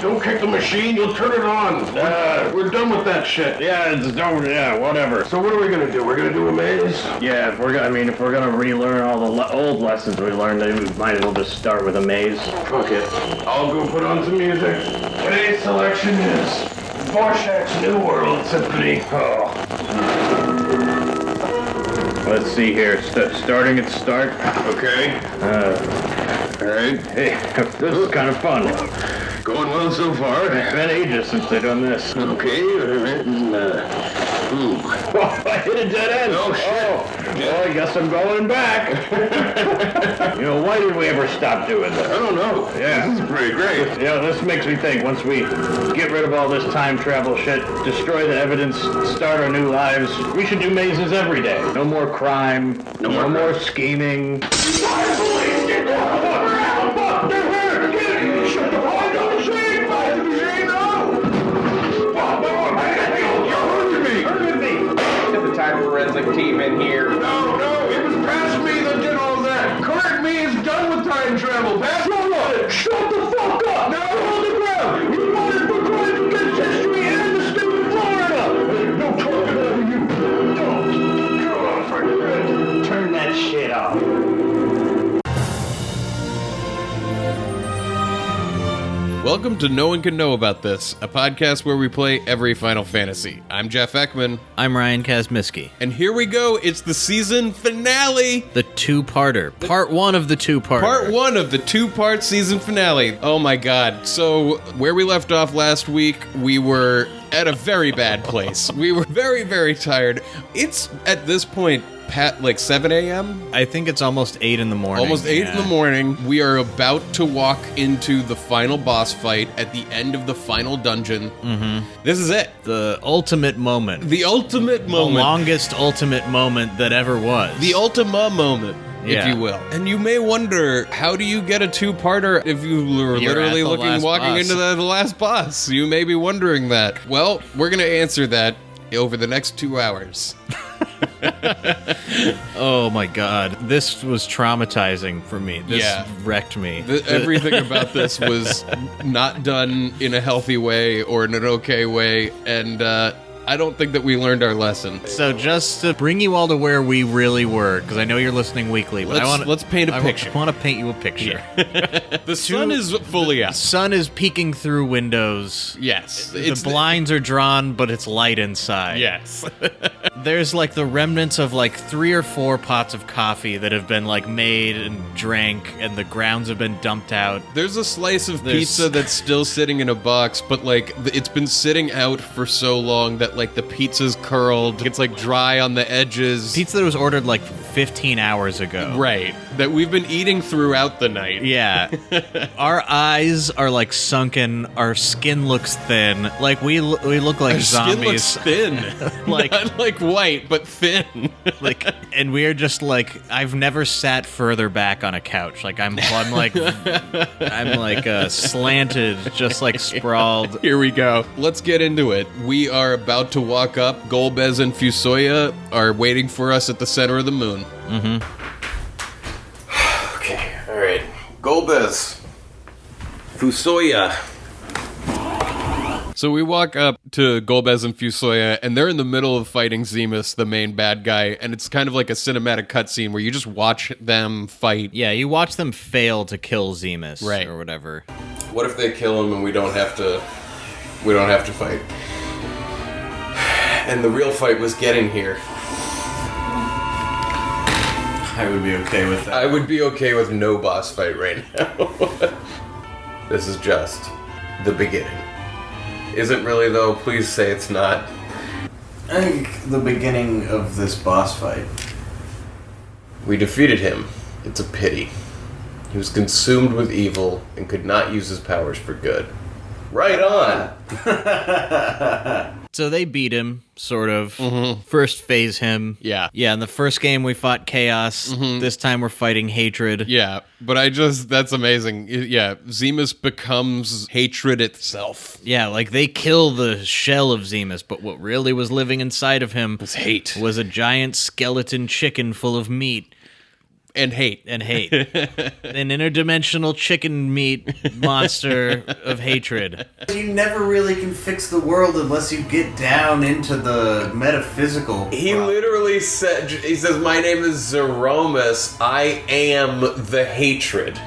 Don't kick the machine, you'll turn it on. We're done with that shit. Yeah, it's done. Yeah, whatever. So what are we gonna do? We're gonna do a maze? Yeah, if we're gonna relearn all the old lessons we learned, then we might as well just start with a maze. Fuck it. I'll go put on some music. Today's selection is Dvorak's New World Symphony. Oh. Let's see here. Starting at start. Okay. All right. Hey, this is kind of fun. Going well so far. It's been ages since they've done this. Okay. Oh, I hit a dead end. Oh, shit. Well, I guess I'm going back. Why did we ever stop doing this? I don't know. Yeah. This is pretty great. This makes me think, once we get rid of all this time travel shit, destroy the evidence, start our new lives, we should do mazes every day. No more crime. No more scheming. Police, get the fuck around! Fuck, they're here! Get it! Shut the fuck up! The machine! Fire the machine! No! Fuck, you're hurting me! Get the time forensic team in here. No, it was past me that did all that. Current me is done with time travel. Past Shut the fuck up! Now hold the ground! You wanted for crimes against history and the state of Florida! No talking over you! Don't! Come on, friend! Turn that shit off. Welcome to No One Can Know About This, a podcast where we play every Final Fantasy. I'm Jeff Ekman. I'm Ryan Kazmiski. And here we go, it's the season finale! The two-parter. Part one of the two-parter. Part one of the two-part season finale. Oh my god. So, where we left off last week, we were at a very bad place. We were very, very tired. It's, at this point, like 7 a.m.? I think it's almost 8 in the morning. Almost 8 in the morning. We are about to walk into the final boss fight at the end of the final dungeon. Mm-hmm. This is it. The ultimate moment. The ultimate moment. The longest ultimate moment that ever was. The Ultima moment. Yeah. If you will. And you may wonder, how do you get a two-parter if you were literally walking into the last boss? You may be wondering that. Well, we're going to answer that over the next 2 hours. Oh my god. This was traumatizing for me. This wrecked me. Everything about this was not done in a healthy way or in an okay way, and I don't think that we learned our lesson. So just to bring you all to where we really were, because I know you're listening weekly, but let's paint a picture. I want to paint you a picture. Yeah. The sun is fully out. Sun is peeking through windows. Yes. The blinds are drawn, but it's light inside. Yes. There's like the remnants of like 3 or 4 pots of coffee that have been like made and drank, and the grounds have been dumped out. There's a slice of pizza that's still sitting in a box, but like it's been sitting out for so long that like the pizza's curled. It's like dry on the edges. Pizza that was ordered like 15 hours ago. Right. That we've been eating throughout the night. Yeah. Our eyes are like sunken. Our skin looks thin. Like we look like Our zombies. Skin looks thin. Like not like white, but thin. Like, and we're just like, I've never sat further back on a couch. Like I'm like slanted, just like sprawled. Here we go. Let's get into it. We are about to walk up. Golbez and Fusoya are waiting for us at the center of the moon. Mm-hmm. Okay, alright. Golbez. Fusoya. So we walk up to Golbez and Fusoya, and they're in the middle of fighting Zemus, the main bad guy, and it's kind of like a cinematic cutscene where you just watch them fight. Yeah, you watch them fail to kill Zemus, right, or whatever. What if they kill him and we don't have to fight? And the real fight was getting here. I would be okay with that. I would be okay with no boss fight right now. This is just the beginning. Isn't really, though. Please say it's not. I think the beginning of this boss fight. We defeated him. It's a pity. He was consumed with evil and could not use his powers for good. Right on! So they beat him, sort of. Mm-hmm. First phase him. Yeah. Yeah, in the first game we fought chaos. Mm-hmm. This time we're fighting hatred. Yeah, but that's amazing. Yeah, Zemus becomes hatred itself. Yeah, like they kill the shell of Zemus, but what really was living inside of him was hate. Was a giant skeleton chicken full of meat. And hate. An interdimensional chicken meat monster of hatred. You never really can fix the world unless you get down into the metaphysical. He literally said, he says, my name is Zeromus. I am the hatred.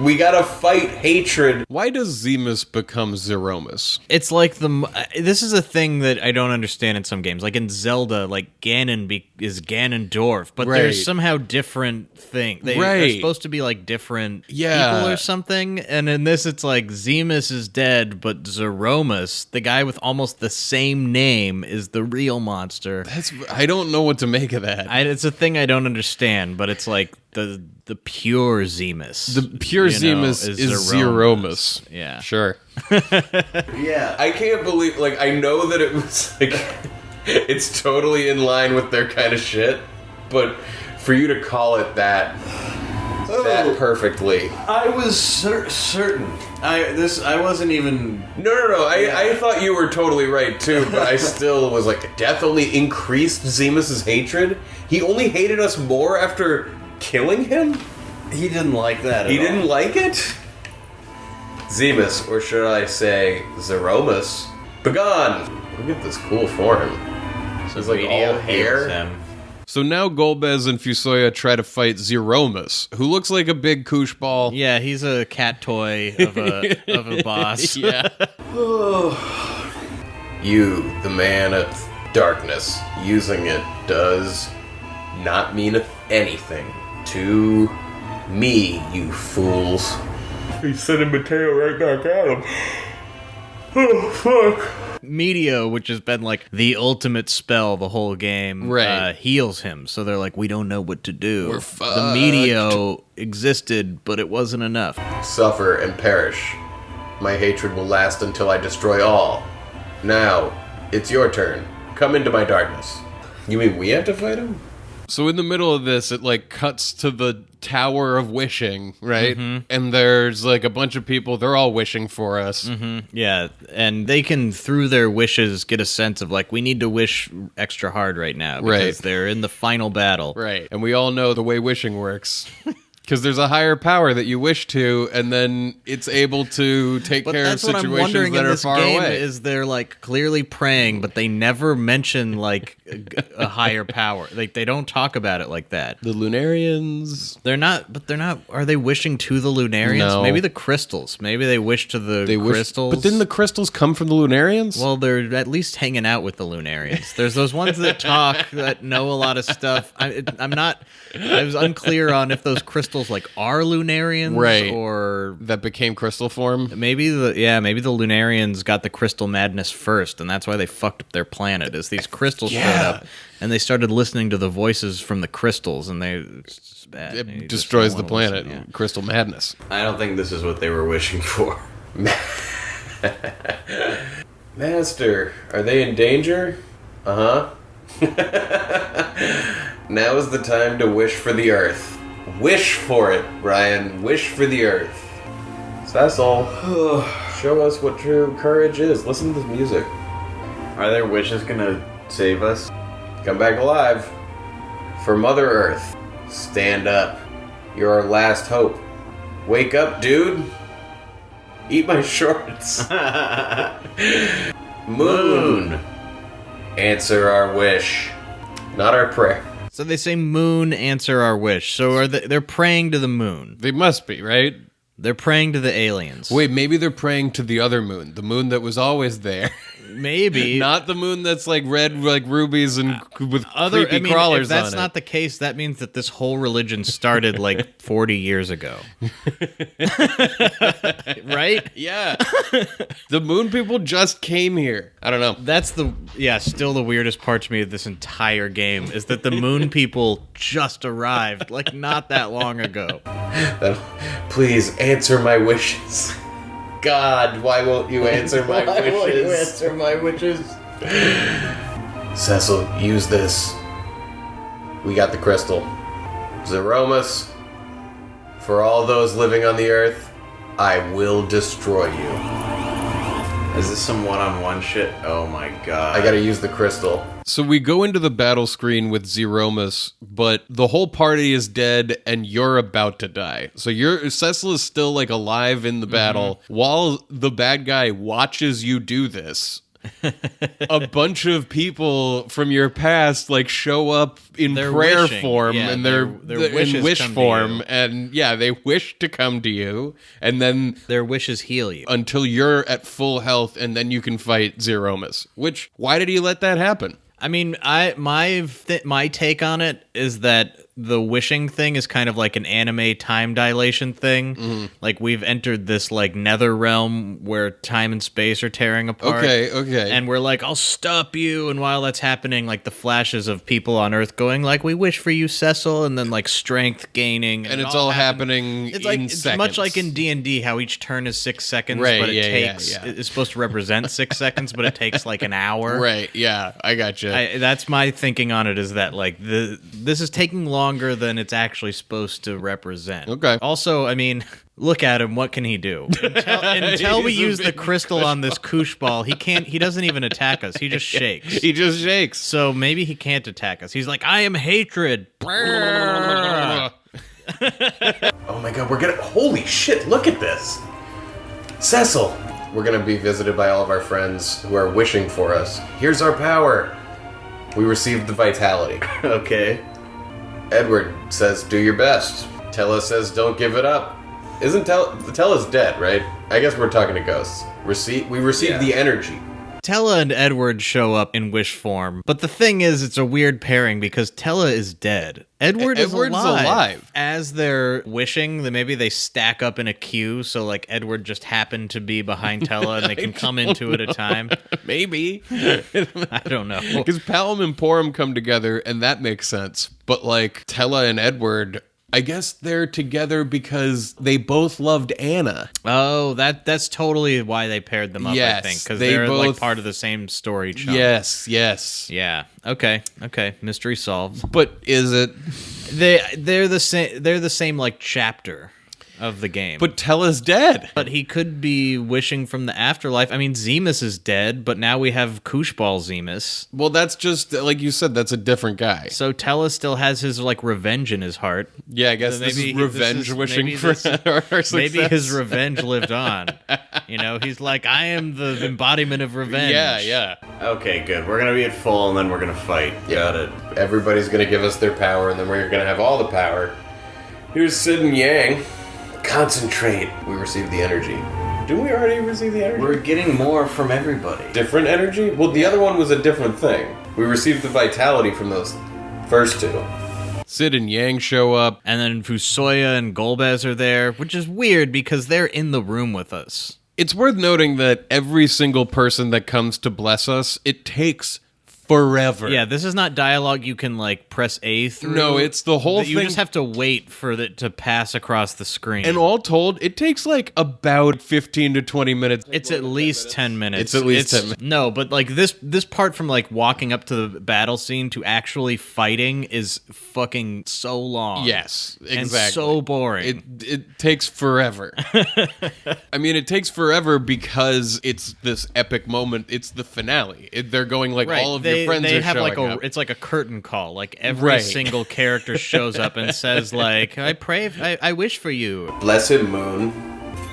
We gotta fight hatred. Why does Zemus become Zeromus? It's like this is a thing that I don't understand in some games. Like in Zelda, like Ganon is Ganondorf, but Right. there's somehow different thing. They are Right. supposed to be like different Yeah. people or something. And in this, it's like Zemus is dead, but Zeromus, the guy with almost the same name, is the real monster. I don't know what to make of that. It's a thing I don't understand, but it's like the pure Zemus. The pure Zemus is Zeromus. Yeah. Sure. Yeah. I can't believe, like, I know that it was, like, it's totally in line with their kind of shit, but for you to call it that perfectly. I was certain. I wasn't even. No. I thought you were totally right, too, but I still was like, death only increased Zemus's hatred? He only hated us more after killing him? He didn't like that. He didn't like it? Zemus, or should I say Zeromus, begone! Look at this cool form. It's like all hair. So now Golbez and Fusoya try to fight Zeromus, who looks like a big koosh ball. Yeah, he's a cat toy of a boss. Yeah. You, the man of darkness, using it does not mean anything to me, you fools. He's sending Mateo right back at him. Oh, fuck. Meteo, which has been like the ultimate spell the whole game, Right. heals him. So they're like, we don't know what to do. We're The fucked. Meteo existed, but it wasn't enough. Suffer and perish. My hatred will last until I destroy all. Now, it's your turn. Come into my darkness. You mean we have to fight him? So in the middle of this, it like cuts to the Tower of Wishing, right? And there's like a bunch of people. They're all wishing for us. Yeah, and they can, through their wishes, get a sense of like, we need to wish extra hard right now because Right. they're in the final battle. Right. And we all know the way wishing works. Because there's a higher power that you wish to, and then it's able to take But care of that's what I'm situations wondering that in are this far game away. is they're like clearly praying, but they never mention like a higher power. Like they don't talk about it like that. The Lunarians. They're not. Are they wishing to the Lunarians? No. Maybe the crystals. Maybe they wish to the They crystals. But didn't the crystals come from the Lunarians? Well, they're at least hanging out with the Lunarians. There's those ones that talk that know a lot of stuff. I was unclear on if those crystals like are Lunarians, Right. or that became crystal form. maybe the Lunarians got the crystal madness first, and that's why they fucked up their planet. Is these crystals showed up, and they started listening to the voices from the crystals, and it's bad. You It just destroys the don't wanna planet. listen, yeah. Crystal madness. I don't think this is what they were wishing for. Master, are they in danger? Uh-huh. Now is the time to wish for the earth. Wish for it, Ryan. Wish for the earth. Cecil, show us what true courage is. Listen to this music. Are their wishes gonna save us? Come back alive. For Mother Earth, stand up. You're our last hope. Wake up, dude. Eat my shorts. Moon. Answer our wish, not our prayer. So they say, "Moon, answer our wish." So they're praying to the moon. They must be, right? They're praying to the aliens. Wait, maybe they're praying to the other moon, the moon that was always there. maybe Not the moon that's like red, like rubies and with creepy If crawlers that's on not it. the case, that means that this whole religion started like 40 years ago. Right? Yeah. The moon people just came here. I don't know. That's still the weirdest part to me of this entire game is that the moon people just arrived like not that long ago. Please answer my wishes. God, why won't you answer my wishes? my wishes? Cecil, use this. We got the crystal. Zeromus, for all those living on the earth, I will destroy you. Is this some one-on-one shit? Oh my god. I gotta use the crystal. So we go into the battle screen with Zeromus, but the whole party is dead and you're about to die. So Cecil is still like alive in the battle while the bad guy watches you do this. A bunch of people from your past like show up in They're prayer wishing. form Yeah, and their in wishes wish come to form, you. and yeah, they wish to come to you, and then Their wishes heal you. until you're at full health, and then you can fight Zeromus. Which, why did he let that happen? I mean, my take on it is that the wishing thing is kind of like an anime time dilation thing. Like we've entered this like nether realm where time and space are tearing apart. Okay. And we're like, I'll stop you. And while that's happening, like the flashes of people on Earth going like, we wish for you, Cecil, and then like strength gaining, and it's all happening It's like in it's seconds. much like in D&D how each turn is 6 seconds, Right, but it yeah, takes yeah. it's supposed to represent 6 seconds, but it takes like an hour. Right, yeah, I gotcha. That's my thinking on it, is that like this is taking longer than it's actually supposed to represent. Okay. Also, I mean, look at him. What can he do? Until we He's a use the big crystal on this koosh ball, he can't. He doesn't even attack us. He just shakes. He just shakes. So maybe he can't attack us. He's like, I am hatred. Oh my god, we're gonna. Holy shit, look at this! Cecil! We're gonna be visited by all of our friends who are wishing for us. Here's our power! We received the vitality. Okay. Edward says, do your best. Tella says, don't give it up. Isn't Tella's dead, right? I guess we're talking to ghosts. We received the energy. Tella and Edward show up in wish form, but the thing is, it's a weird pairing because Tella is dead. Edward's alive. As they're wishing, then maybe they stack up in a queue, so like Edward just happened to be behind Tella and they can come into it at a time. Maybe. I don't know. Because Palom and Porum come together, and that makes sense. But like Tella and Edward, I guess they're together because they both loved Anna. Oh, that's totally why they paired them up, Yes, I think, because they they're both- like part of the same story chunk. Yes. Yeah. Okay. Mystery solved. But is it? They're the same. They're the same like chapter of the game. But Tella's dead. But he could be wishing from the afterlife. I mean, Zemus is dead, but now we have Kooshball Zemus. Well, that's just, like you said, that's a different guy. So Tella still has his like revenge in his heart. Yeah, I guess So this maybe is revenge wishing maybe for this- our success. Maybe his revenge lived on. You know, he's like, I am the embodiment of revenge. Yeah. Okay, good. We're gonna be at full and then we're gonna fight. Got it. Everybody's gonna give us their power, and then we're gonna have all the power. Here's Sid and Yang. Concentrate. We received the energy. Didn't we already receive the energy? We're getting more from everybody. Different energy? Well, the other one was a different thing. We received the vitality from those first two. Sid and Yang show up. And then Fusoya and Golbez are there, which is weird because they're in the room with us. It's worth noting that every single person that comes to bless us, it takes forever. Yeah, this is not dialogue you can like press A through. No, it's the whole You thing. just have to wait for it to pass across the screen. And all told, it takes like about 15 to 20 minutes. it's at least 10 minutes. It's at least 10 minutes. No, but like this part from like walking up to the battle scene to actually fighting is fucking so long. Yes, exactly. And so boring. It takes forever. I mean, it takes forever because it's this epic moment. It's the finale. They're going like all of your friends they are have showing like up. it's like a curtain call. Like every Right. single character shows up and says like, I wish for you. Bless him, Moon.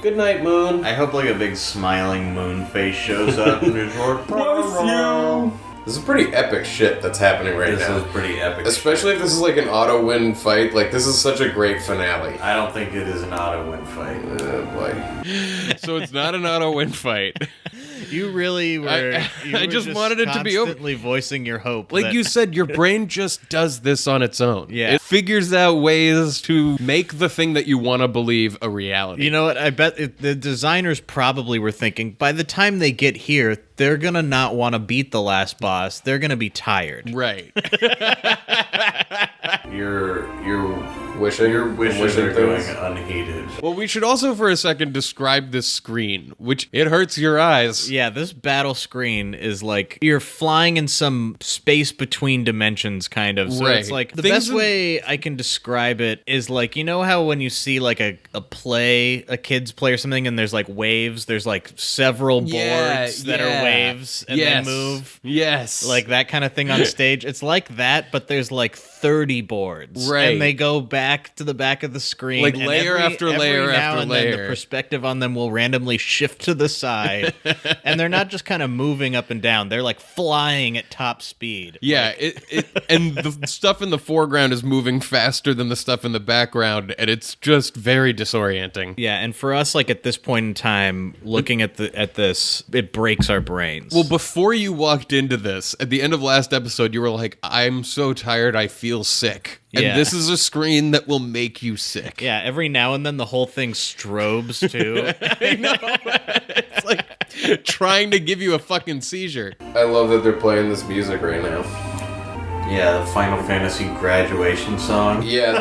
Good night, Moon. I hope like a big smiling moon face shows up and is like, bless you. This is pretty epic shit that's happening right This now. is pretty epic. Especially if this is like an auto-win fight. Like, this is such a great finale. I don't think it is an auto-win fight. Oh, boy. So it's not an auto-win fight. You really were. I just wanted it to be over. Constantly voicing your hope. Like that- you said, your brain just does this on its own. Yeah. It figures out ways to make the thing that you want to believe a reality. You know what? I bet the designers probably were thinking by the time they get here, they're gonna not want to beat the last boss. They're gonna be tired. Right. You're Wishing. Your wishes wishing are going things. unheeded. Well, we should also for a second describe this screen, which it hurts your eyes. Yeah, this battle screen is like you're flying in some space between dimensions, kind of. So it's like the best way I can describe it is like, you know how when you see like a kid's play or something, and there's like waves, there's like several boards that are waves and they move. Yes. Like that kind of thing on stage. It's like that, but there's like 30 boards. Right. And they go back to the back of the screen. Like and layer after layer every now after and layer. Then the perspective on them will randomly shift to the side. And they're not just kind of moving up and down. They're like flying at top speed. Yeah, and the stuff in the foreground is moving faster than the stuff in the background, and it's just very disorienting. Yeah, and for us, like at this point in time, looking at this, it breaks our brains. Well, before you walked into this, at the end of last episode, you were like, I'm so tired, I feel sick. And this is a screen that will make you sick. Yeah, every now and then the whole thing strobes too. I know. It's like trying to give you a fucking seizure. I love that they're playing this music right now. Yeah, the Final Fantasy graduation song. Yeah.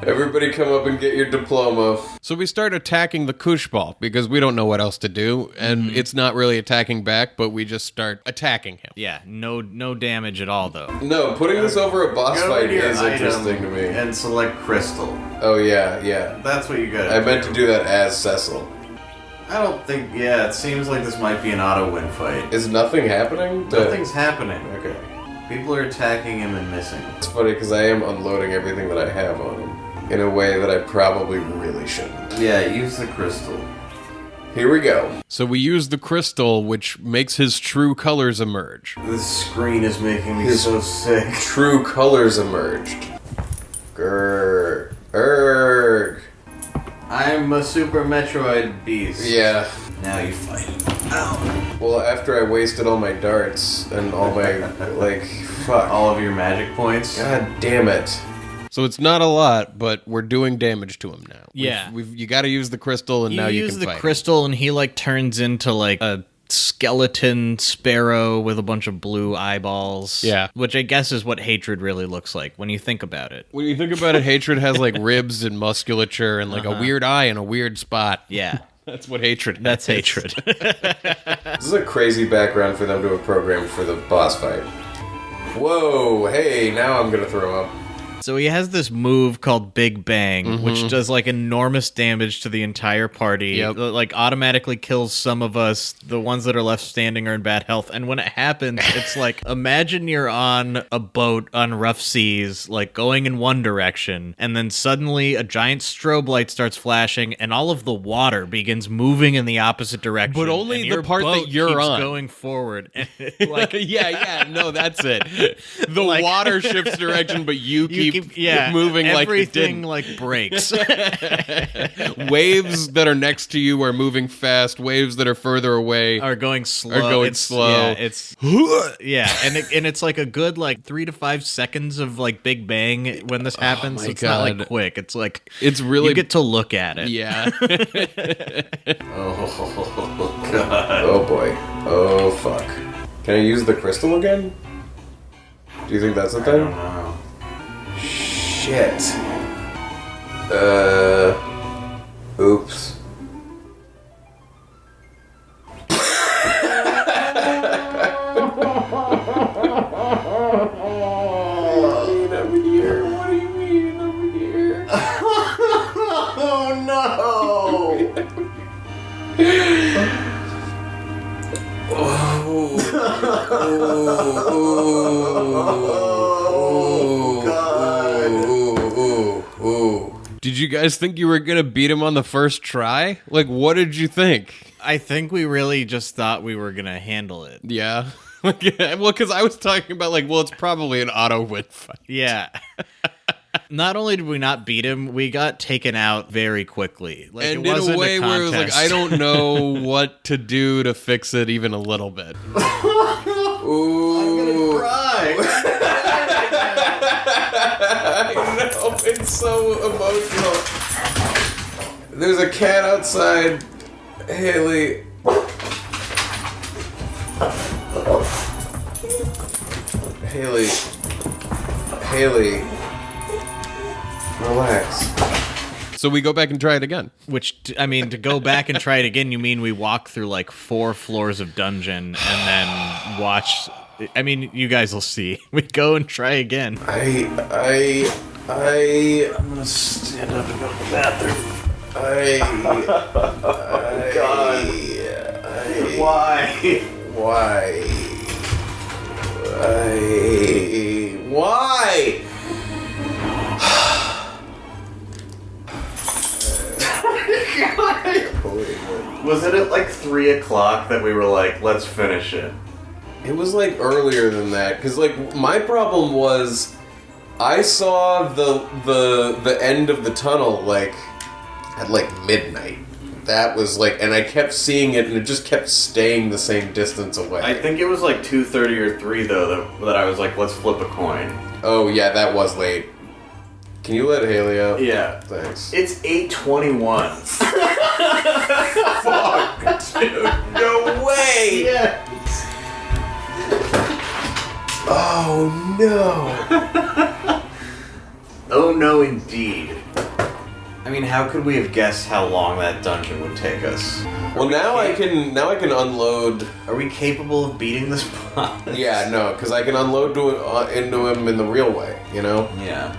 Everybody come up and get your diploma. So we start attacking the Kush ball because we don't know what else to do, and it's not really attacking back, but we just start attacking him. Yeah, no damage at all though. No, putting this over a boss Go fight to your is item interesting to me. And select crystal. Oh, yeah. That's what you got. I meant to do that as Cecil. I don't think. Yeah, it seems like this might be an auto win fight. Is nothing happening? Nothing's happening. Okay. People are attacking him and missing. It's funny because I am unloading everything that I have on him in a way that I probably really shouldn't. Yeah, use the crystal. Here we go. So we use the crystal, which makes his true colors emerge. This screen is making me so sick. True colors emerged. Grrr. Erg. I'm a Super Metroid beast. Yeah. Now you fight. Ow. Well, after I wasted all my darts and all my, fuck. All of your magic points. God damn it. So it's not a lot, but we're doing damage to him now. Yeah. You got to use the crystal, and now you use can the fight. crystal, and he like turns into like a skeleton sparrow with a bunch of blue eyeballs. Yeah. Which I guess is what hatred really looks like when you think about it. When you think about it, hatred has like ribs and musculature and like a weird eye in a weird spot. Yeah. That's what hatred is. That's hatred. This is a crazy background for them to have programmed for the boss fight. Whoa, hey, now I'm gonna throw up. So he has this move called Big Bang, which does like enormous damage to the entire party. Yep. Like automatically kills some of us. The ones that are left standing are in bad health. And when it happens, it's like, imagine you're on a boat on rough seas, like going in one direction, and then suddenly a giant strobe light starts flashing, and all of the water begins moving in the opposite direction. But only and the your part that boat you're keeps on. going forward. And it, like, No, that's it. The Like- water shifts direction, but you keep moving like it everything didn't. like breaks. Waves that are next to you are moving fast. Waves that are further away Are going slow. Are going It's- slow. Yeah, it's and it's like a good like 3 to 5 seconds of like Big Bang when this happens. my So it's not like God. quick. It's like It's really you get to look at it. yeah. Oh, God. Oh boy. Oh fuck. Can I use the crystal again? Do you think that's a I thing? don't know. Shit. Oops. Oh, no! Did you guys think you were gonna beat him on the first try? Like, what did you think? I think we really just thought we were gonna handle it. Yeah. Well, because I was talking about like, well, it's probably an auto win fight. Yeah. Not only did we not beat him, we got taken out very quickly. Like, And it in wasn't a way where it was like, contest. I don't know what to do to fix it even a little bit. I'm gonna cry! I know, it's so emotional. There's a cat outside, Haley. Haley. Relax. So we go back and try it again. Which, I mean, to go back and try it again, you mean we walk through like 4 floors of dungeon and then watch. I mean, you guys will see. We go and try again. I'm gonna stand up and go to the bathroom. God. Why? Was it at like 3 o'clock that we were like, let's finish it? It was like earlier than that, because like my problem was I saw the end of the tunnel like at like midnight. That was like, and I kept seeing it, and it just kept staying the same distance away. I think it was like 2:30 or 3 though that I was like, let's flip a coin. Oh yeah, that was late. Can you let Haley out? Yeah. Thanks. It's 8:21. Fuck, dude. No way! Yes. Oh no! Oh no, indeed. I mean, how could we have guessed how long that dungeon would take us? Well, now I can unload. Are we capable of beating this boss? Yeah, no, because I can unload into him in the real way. You know. Yeah.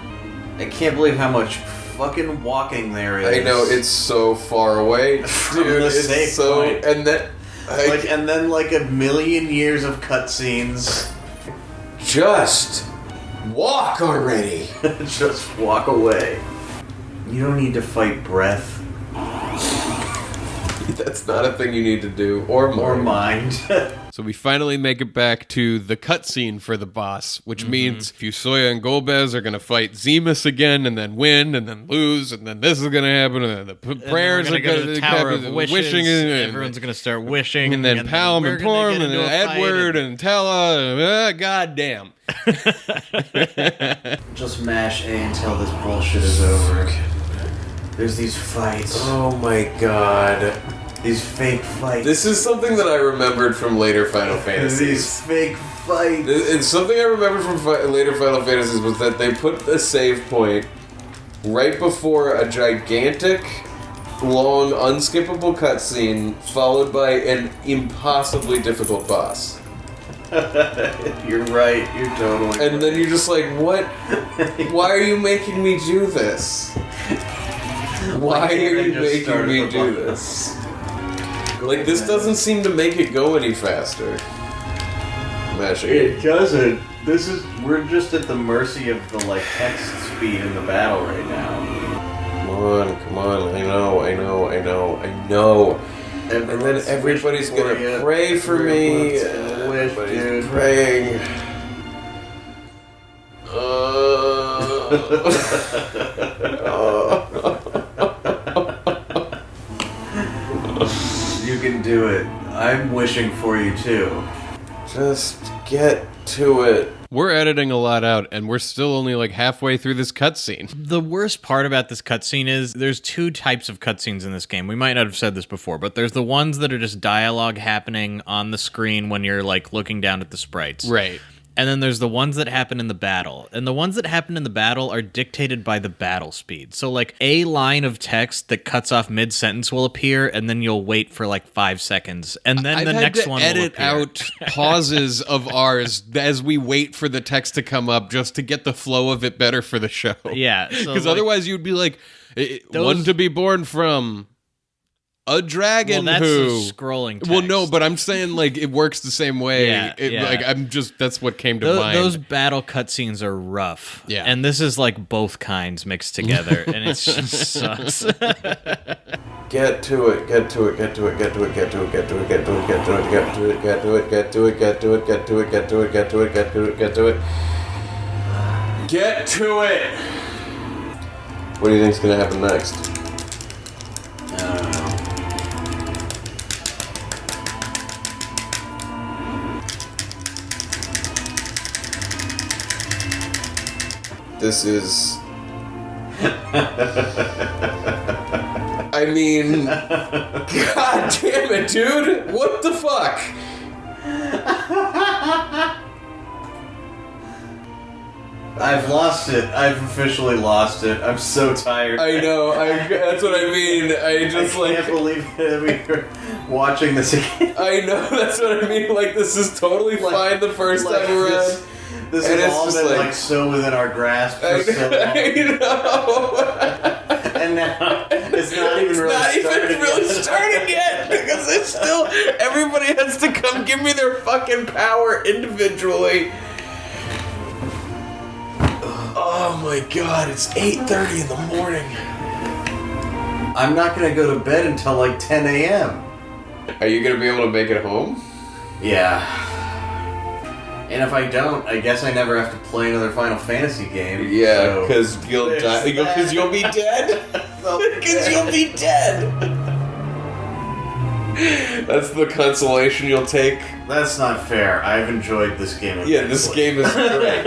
I can't believe how much fucking walking there is. I know, it's so far away, dude. the It's safe so, point. and then and then like a million years of cutscenes. just walk already. Just walk away. You don't need to fight breath That's not a thing you need to do, or or mind. So we finally make it back to the cutscene for the boss, which means Fusoya and Golbez are going to fight Zemus again, and then win, and then lose, and then this is going to happen, and then the prayers are go to the Tower going of to Wishes. and Everyone's going to start wishing. and then Palm we're and gonna Plum get and into a fight Edward and Tella. Goddamn. Just mash A until this bullshit is over. There's these fights. oh my god. These fake fights. This is something that I remembered from later Final Fantasies. These fake fights. It's something I remembered from later Final Fantasies was that they put a save point right before a gigantic, long, unskippable cutscene followed by an impossibly difficult boss. You're right. You're totally And then you're just like, what? Why are you making me do this? Why are you making me do this? Like, this doesn't seem to make it go any faster. Mashing it. It doesn't. We're just at the mercy of the, like, text speed in the battle right now. Come on, I know. And then everybody's gonna pray for me. Everybody's praying. You can do it. I'm wishing for you, too. Just get to it. We're editing a lot out, and we're still only like halfway through this cutscene. The worst part about this cutscene is there's 2 types of cutscenes in this game. We might not have said this before, but there's the ones that are just dialogue happening on the screen when you're like looking down at the sprites. Right. And then there's the ones that happen in the battle. And the ones that happen in the battle are dictated by the battle speed. So like a line of text that cuts off mid-sentence will appear, and then you'll wait for like 5 seconds. And then the next one will appear. I've had to edit out pauses of ours as we wait for the text to come up just to get the flow of it better for the show. Yeah. Because otherwise you'd be like, one to be born from... a dragon that's who a scrolling text. Well, no, but I'm saying like it works the same way. Yeah. Like that's what came to mind. Those battle cutscenes are rough. Yeah. And this is like both kinds mixed together, and it just sucks. Get to it. Get to it. Get to it. Get to it. Get to it. Get to it. Get to it. Get to it. Get to it. Get to it. Get to it. Get to it. Get to it. Get to it. Get to it. Get to it. Get to it. Get to it. What do you think's gonna happen next? I don't know. This is... I mean... God damn it, dude! What the fuck? I've lost it. I've officially lost it. I'm so tired. I know. That's what I mean. I can't believe that we were watching this again. I know. That's what I mean. Like, this is totally fine the first time around. This has all been like so within our grasp for so long. I know. And now it's not even really started yet because it's still everybody has to come give me their fucking power individually. Oh my god, it's 8:30 in the morning. I'm not gonna go to bed until like 10 a.m. Are you gonna be able to make it home? Yeah. And if I don't, I guess I never have to play another Final Fantasy game. Yeah, because you'll die. Because you'll be dead. Because you'll be dead. That's the consolation you'll take. That's not fair. I've enjoyed this game. Yeah, this game is great.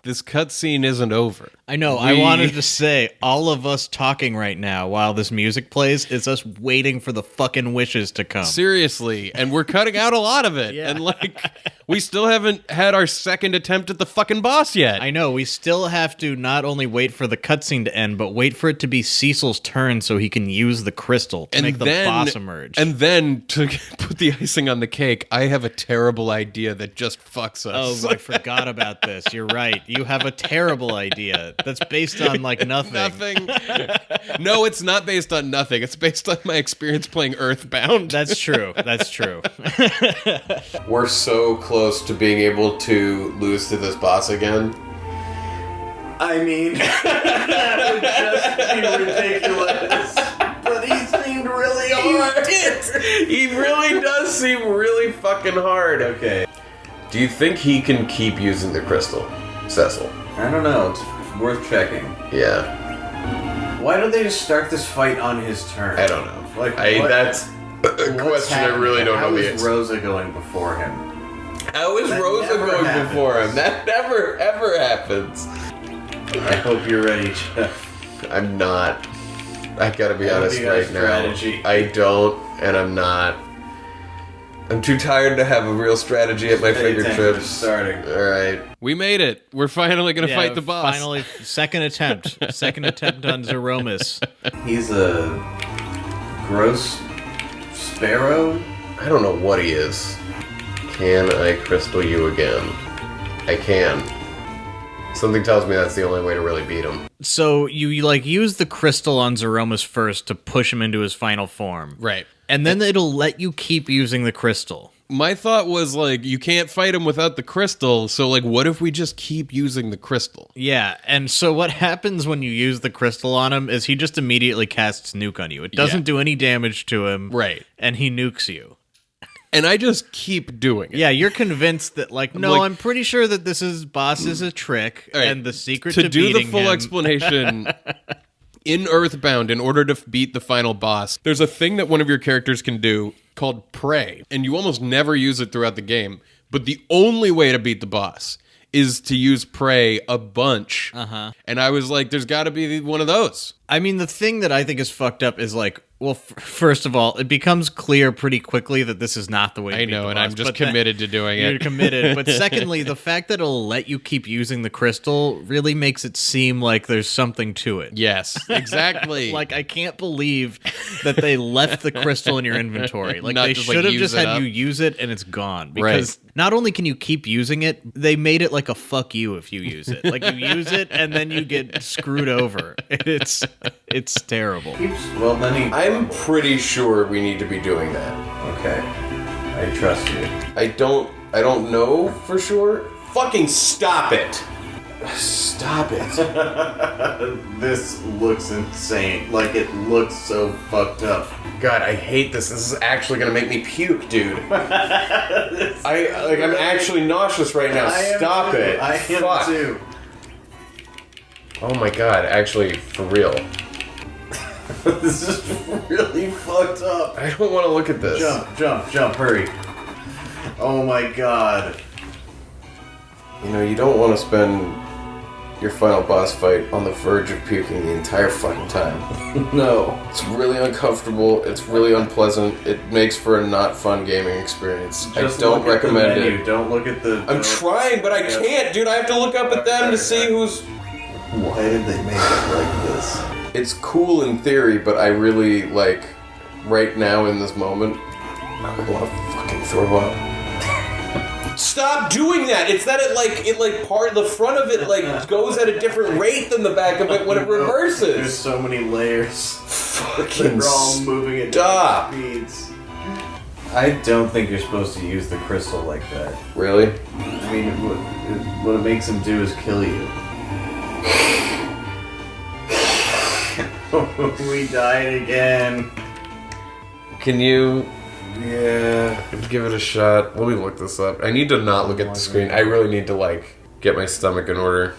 This cutscene isn't over. I know. I wanted to say, all of us talking right now while this music plays is us waiting for the fucking wishes to come. Seriously. And we're cutting out a lot of it. Yeah. And, like, we still haven't had our second attempt at the fucking boss yet. I know. We still have to not only wait for the cutscene to end, but wait for it to be Cecil's turn so he can use the crystal to make the boss emerge. And then, to put the icing on the cake, I have a terrible idea that just fucks us. Oh, I forgot about this. You're right. You have a terrible idea that's based on, like, nothing. Nothing. No, it's not based on nothing. It's based on my experience playing Earthbound. That's true. That's true. We're so close to being able to lose to this boss again. I mean, that would just be ridiculous. But he seemed really hard. He really does seem really fucking hard. Okay. Do you think he can keep using the crystal, Cecil? I don't know. It's worth checking. Yeah. Why don't they just start this fight on his turn? I don't know. Like, that's a question I really don't know the How is answer. Rosa going before him? How is That Rosa never going happens. before him? That never, ever happens. I hope you're ready, Jeff. I'm not. I gotta be honest You got a right now. strategy. I don't, and I'm not. I'm too tired to have a real strategy at my Pay attention to fingertips. starting. Alright. We made it. We're finally going to fight the boss. Finally, second attempt. Second attempt on Zeromus. He's a gross sparrow? I don't know what he is. Can I crystal you again? I can. Something tells me that's the only way to really beat him. So you like use the crystal on Zeromus first to push him into his final form. Right. And then it'll let you keep using the crystal. My thought was, like, you can't fight him without the crystal, so, like, what if we just keep using the crystal? Yeah, and so what happens when you use the crystal on him is he just immediately casts nuke on you. It doesn't do any damage to him. Right. And he nukes you. And I just keep doing it. Yeah, you're convinced that, like, no, like- I'm pretty sure that this boss is a trick, All right, and the secret to to do the beating full him- explanation in Earthbound, in order to beat the final boss, there's a thing that one of your characters can do called pray, and you almost never use it throughout the game. But the only way to beat the boss is to use pray a bunch. And I was like, there's got to be one of those. I mean, the thing that I think is fucked up is, like, well, first of all, it becomes clear pretty quickly that this is not the way to I beat know, the and boss, I'm just but then- committed to doing You're it. committed. But secondly, the fact that it'll let you keep using the crystal really makes it seem like there's something to it. Yes, exactly. Like, I can't believe that they left the crystal in your inventory. Like, Not they just, like, should have use just it had up. you use it and it's gone. Because not only can you keep using it, they made it like a fuck you if you use it. Like, you use it and then you get screwed over. It's terrible. Well, then he... I'm pretty sure we need to be doing that. Okay. I trust you. I don't know for sure. Fucking stop it. Stop it. This looks insane. Like, it looks so fucked up. God, I hate this. This is actually gonna make me puke, dude. I'm actually nauseous right now. Stop it. I am Fuck. too. Oh my god, actually, for real. This is really fucked up. I don't want to look at this. Jump, hurry. Oh my god. You know, you don't want to spend your final boss fight on the verge of puking the entire fucking time. No. It's really uncomfortable. It's really unpleasant. It makes for a not fun gaming experience. Just I don't look at the recommend menu. it. Don't look at the... I'm trying, but I can't, dude. I have to look up at them to see who's... Why did they make it like this? It's cool in theory, but I really, like, right now in this moment, I want to fucking throw up. Stop doing that! It's that the front of it, goes at a different rate than the back of it when it reverses. There's so many layers. Fucking They're all moving at stop. different speeds. I don't think you're supposed to use the crystal like that. Really? I mean, what it makes him do is kill you. We died again. Can you... Yeah. give it a shot? Let me look this up. I need to not look at the screen. I really need to, get my stomach in order.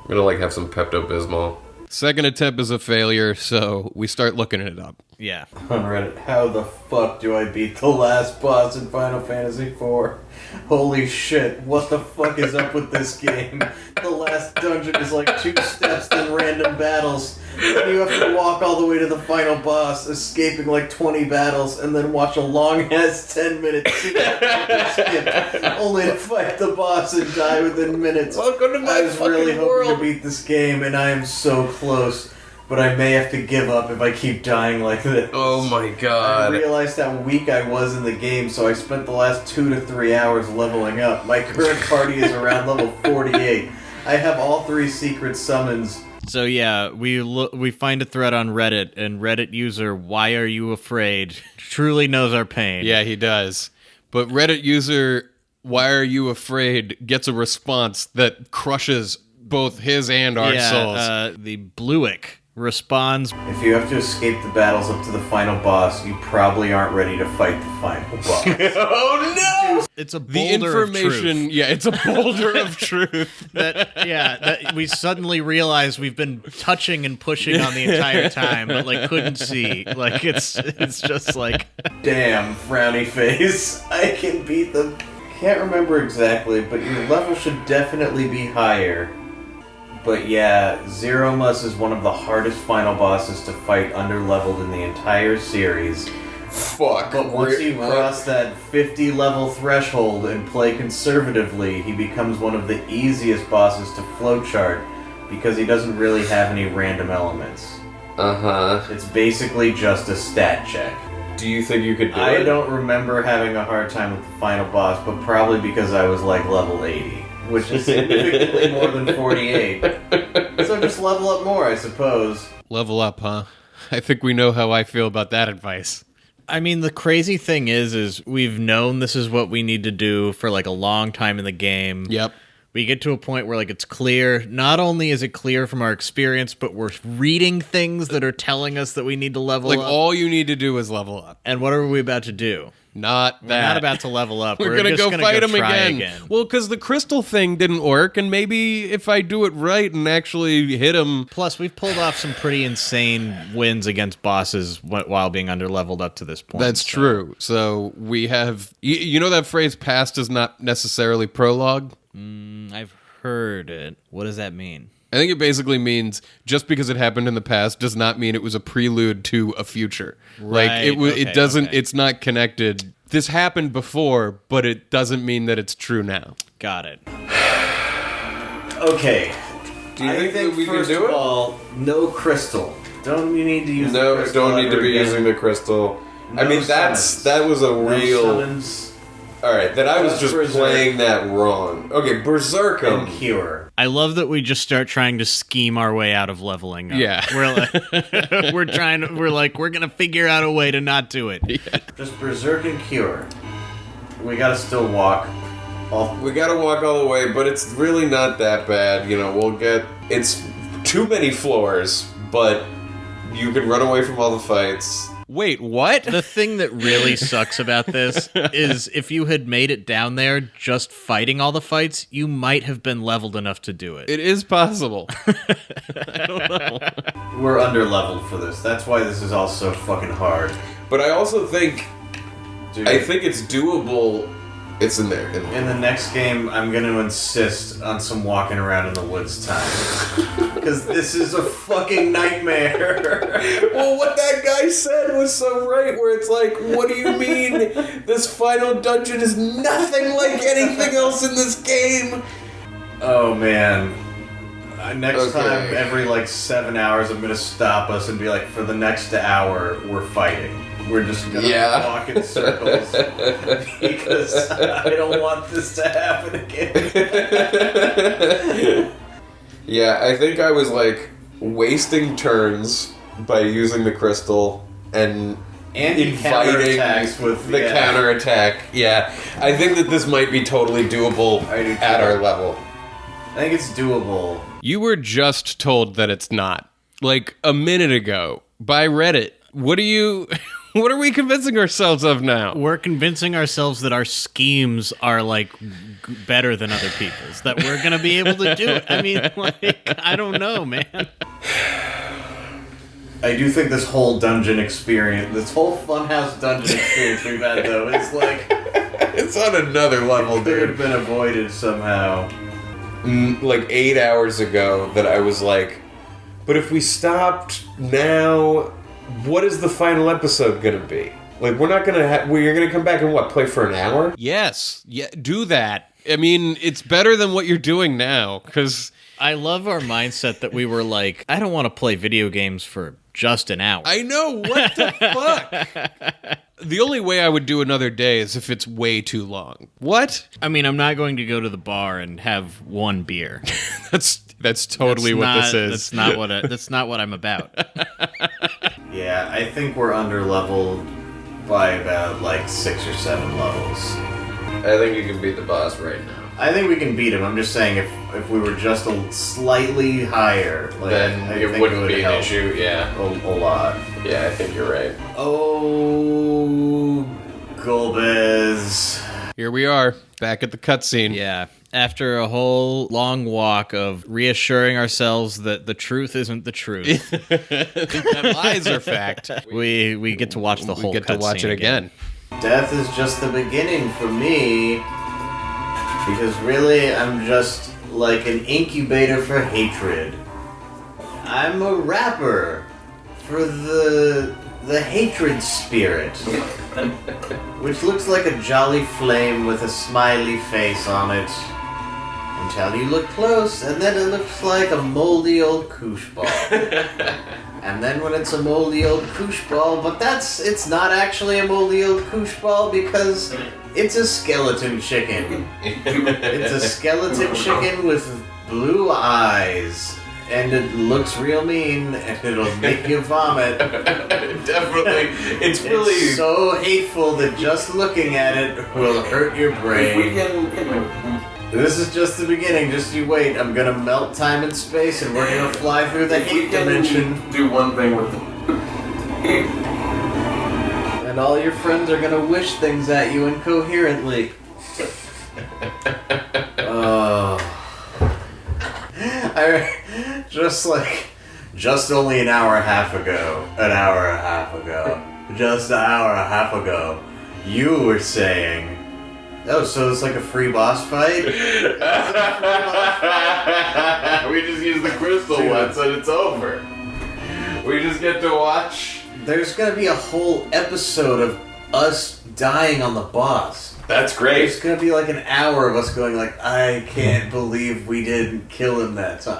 I'm gonna, have some Pepto-Bismol. Second attempt is a failure, so we start looking it up. Yeah. On Reddit, how the fuck do I beat the last boss in Final Fantasy IV? Holy shit, what the fuck is up with this game? The last dungeon is 2 steps, then random battles. And you have to walk all the way to the final boss, escaping 20 battles, and then watch a long-ass 10-minute skip, only to fight the boss and die within minutes. Welcome to my I was really fucking hoping world. to beat this game, and I am so close. But I may have to give up if I keep dying like this. Oh my god. I realized how weak I was in the game, so I spent the last 2 to 3 hours leveling up. My current party is around level 48. I have all 3 secret summons. So yeah, we find a thread on Reddit, and Reddit user Why Are You Afraid truly knows our pain. Yeah, he does. But Reddit user Why Are You Afraid gets a response that crushes both his and our souls. The Bluick responds, If you have to escape the battles up to the final boss, you probably aren't ready to fight the final boss. Oh no! it's a The boulder of information, truth. yeah, it's a boulder of truth. that we suddenly realize we've been touching and pushing on the entire time, but couldn't see. It's just Damn, frowny face. I can beat them. Can't remember exactly, but your level should definitely be higher. But yeah, Zeromus is one of the hardest final bosses to fight underleveled in the entire series. Fuck. But once you cross that 50 level threshold and play conservatively, he becomes one of the easiest bosses to flowchart because he doesn't really have any random elements. Uh-huh. It's basically just a stat check. Do you think you could do it? I don't remember having a hard time with the final boss, but probably because I was level 80, which is significantly more than 48. So just level up more, I suppose. Level up, huh? I think we know how I feel about that advice. I mean, the crazy thing is we've known this is what we need to do for a long time in the game. Yep. We get to a point where it's clear. Not only is it clear from our experience, but we're reading things that are telling us that we need to level up. All you need to do is level up. And what are we about to do? Not that. We're not about to level up. We're gonna go fight him try again. Well, because the crystal thing didn't work, and maybe if I do it right and actually hit him. Plus, we've pulled off some pretty insane wins against bosses while being underleveled up to this point. That's true. So we have. You know that phrase, past is not necessarily prologue? I've heard it. What does that mean? I think it basically means just because it happened in the past does not mean it was a prelude to a future. Right, It doesn't. okay. It's not connected. This happened before, but it doesn't mean that it's true now. Got it. Okay. Do you I think that we can first do of it? all, no crystal. Don't you need to use the No, crystal don't need to ever be again. using the crystal. I No mean, summons. that was a No real... summons Alright, then I was Just just Berserk. playing that wrong. Okay, Berserk and 'em. cure. I love that we just start trying to scheme our way out of leveling up. Yeah. We're we're gonna figure out a way to not do it. Just berserk and cure. We gotta still walk. We gotta walk all the way, but it's really not that bad. We'll get... It's too many floors, but you can run away from all the fights. Wait, what? The thing that really sucks about this is if you had made it down there just fighting all the fights, you might have been leveled enough to do it. It is possible. We're underleveled for this. That's why this is all so fucking hard. But I also think... Dude. I think it's doable It's in there. In the next game, I'm going to insist on some walking around in the woods time. Because this is a fucking nightmare. Well, what that guy said was so right, where it's like, what do you mean this final dungeon is nothing like anything else in this game? Oh, man. Next time, every 7 hours, I'm going to stop us and be like, for the next hour, we're fighting. We're just going to walk in circles. Because I don't want this to happen again. Yeah, I think I was wasting turns by using the crystal and inviting with the counterattack. Yeah, I think that this might be totally doable at our level. I think it's doable. You were just told that it's not. A minute ago by Reddit. What are we convincing ourselves of now? We're convincing ourselves that our schemes are better than other people's. That we're gonna be able to do it. I mean, I don't know, man. I do think this whole dungeon experience, this whole Funhouse dungeon experience we've had, though, is it's on another level, could dude. have been avoided somehow. 8 hours ago, that I was like, but if we stopped now, what is the final episode gonna be? We're not gonna you're gonna come back and play for an hour? Yes. Yeah, do that. I mean, it's better than what you're doing now, because I love our mindset that we were I don't want to play video games for just an hour. I know, what the fuck? The only way I would do another day is if it's way too long. What? I mean, I'm not going to go to the bar and have one beer. That's totally what this is. That's not what I'm about. Yeah, I think we're under leveled by about 6 or 7 levels. I think you can beat the boss right now. I think we can beat him. I'm just saying, if we were just slightly higher, then it wouldn't be an issue. Yeah, a lot. Yeah, I think you're right. Oh, Golbez. Here we are, back at the cutscene. Yeah. After a whole long walk of reassuring ourselves that the truth isn't the truth. That lies are fact. We get to watch the whole cutscene. We get to watch it again. Death is just the beginning for me. Because really, I'm just an incubator for hatred. I'm a rapper for the hatred spirit. Which looks like a jolly flame with a smiley face on it. Until you look close, and then it looks like a moldy old koosh ball. And then when it's a moldy old koosh ball, but it's not actually a moldy old koosh ball because it's a skeleton chicken. It's a skeleton chicken with blue eyes. And it looks real mean, and it'll make you vomit. Definitely. It's really so hateful that just looking at it will hurt your brain. This is just the beginning. Just you wait. I'm gonna melt time and space, and we're gonna fly through the hate dimension. Do one thing with it. And all your friends are gonna wish things at you incoherently. Just only an hour and a half ago, you were saying, oh, so it's like a free boss fight? We just use the crystal once and it's over. We just get to watch. There's gonna be a whole episode of us dying on the boss. That's great. It's gonna be an hour of us going I can't believe we didn't kill him that time.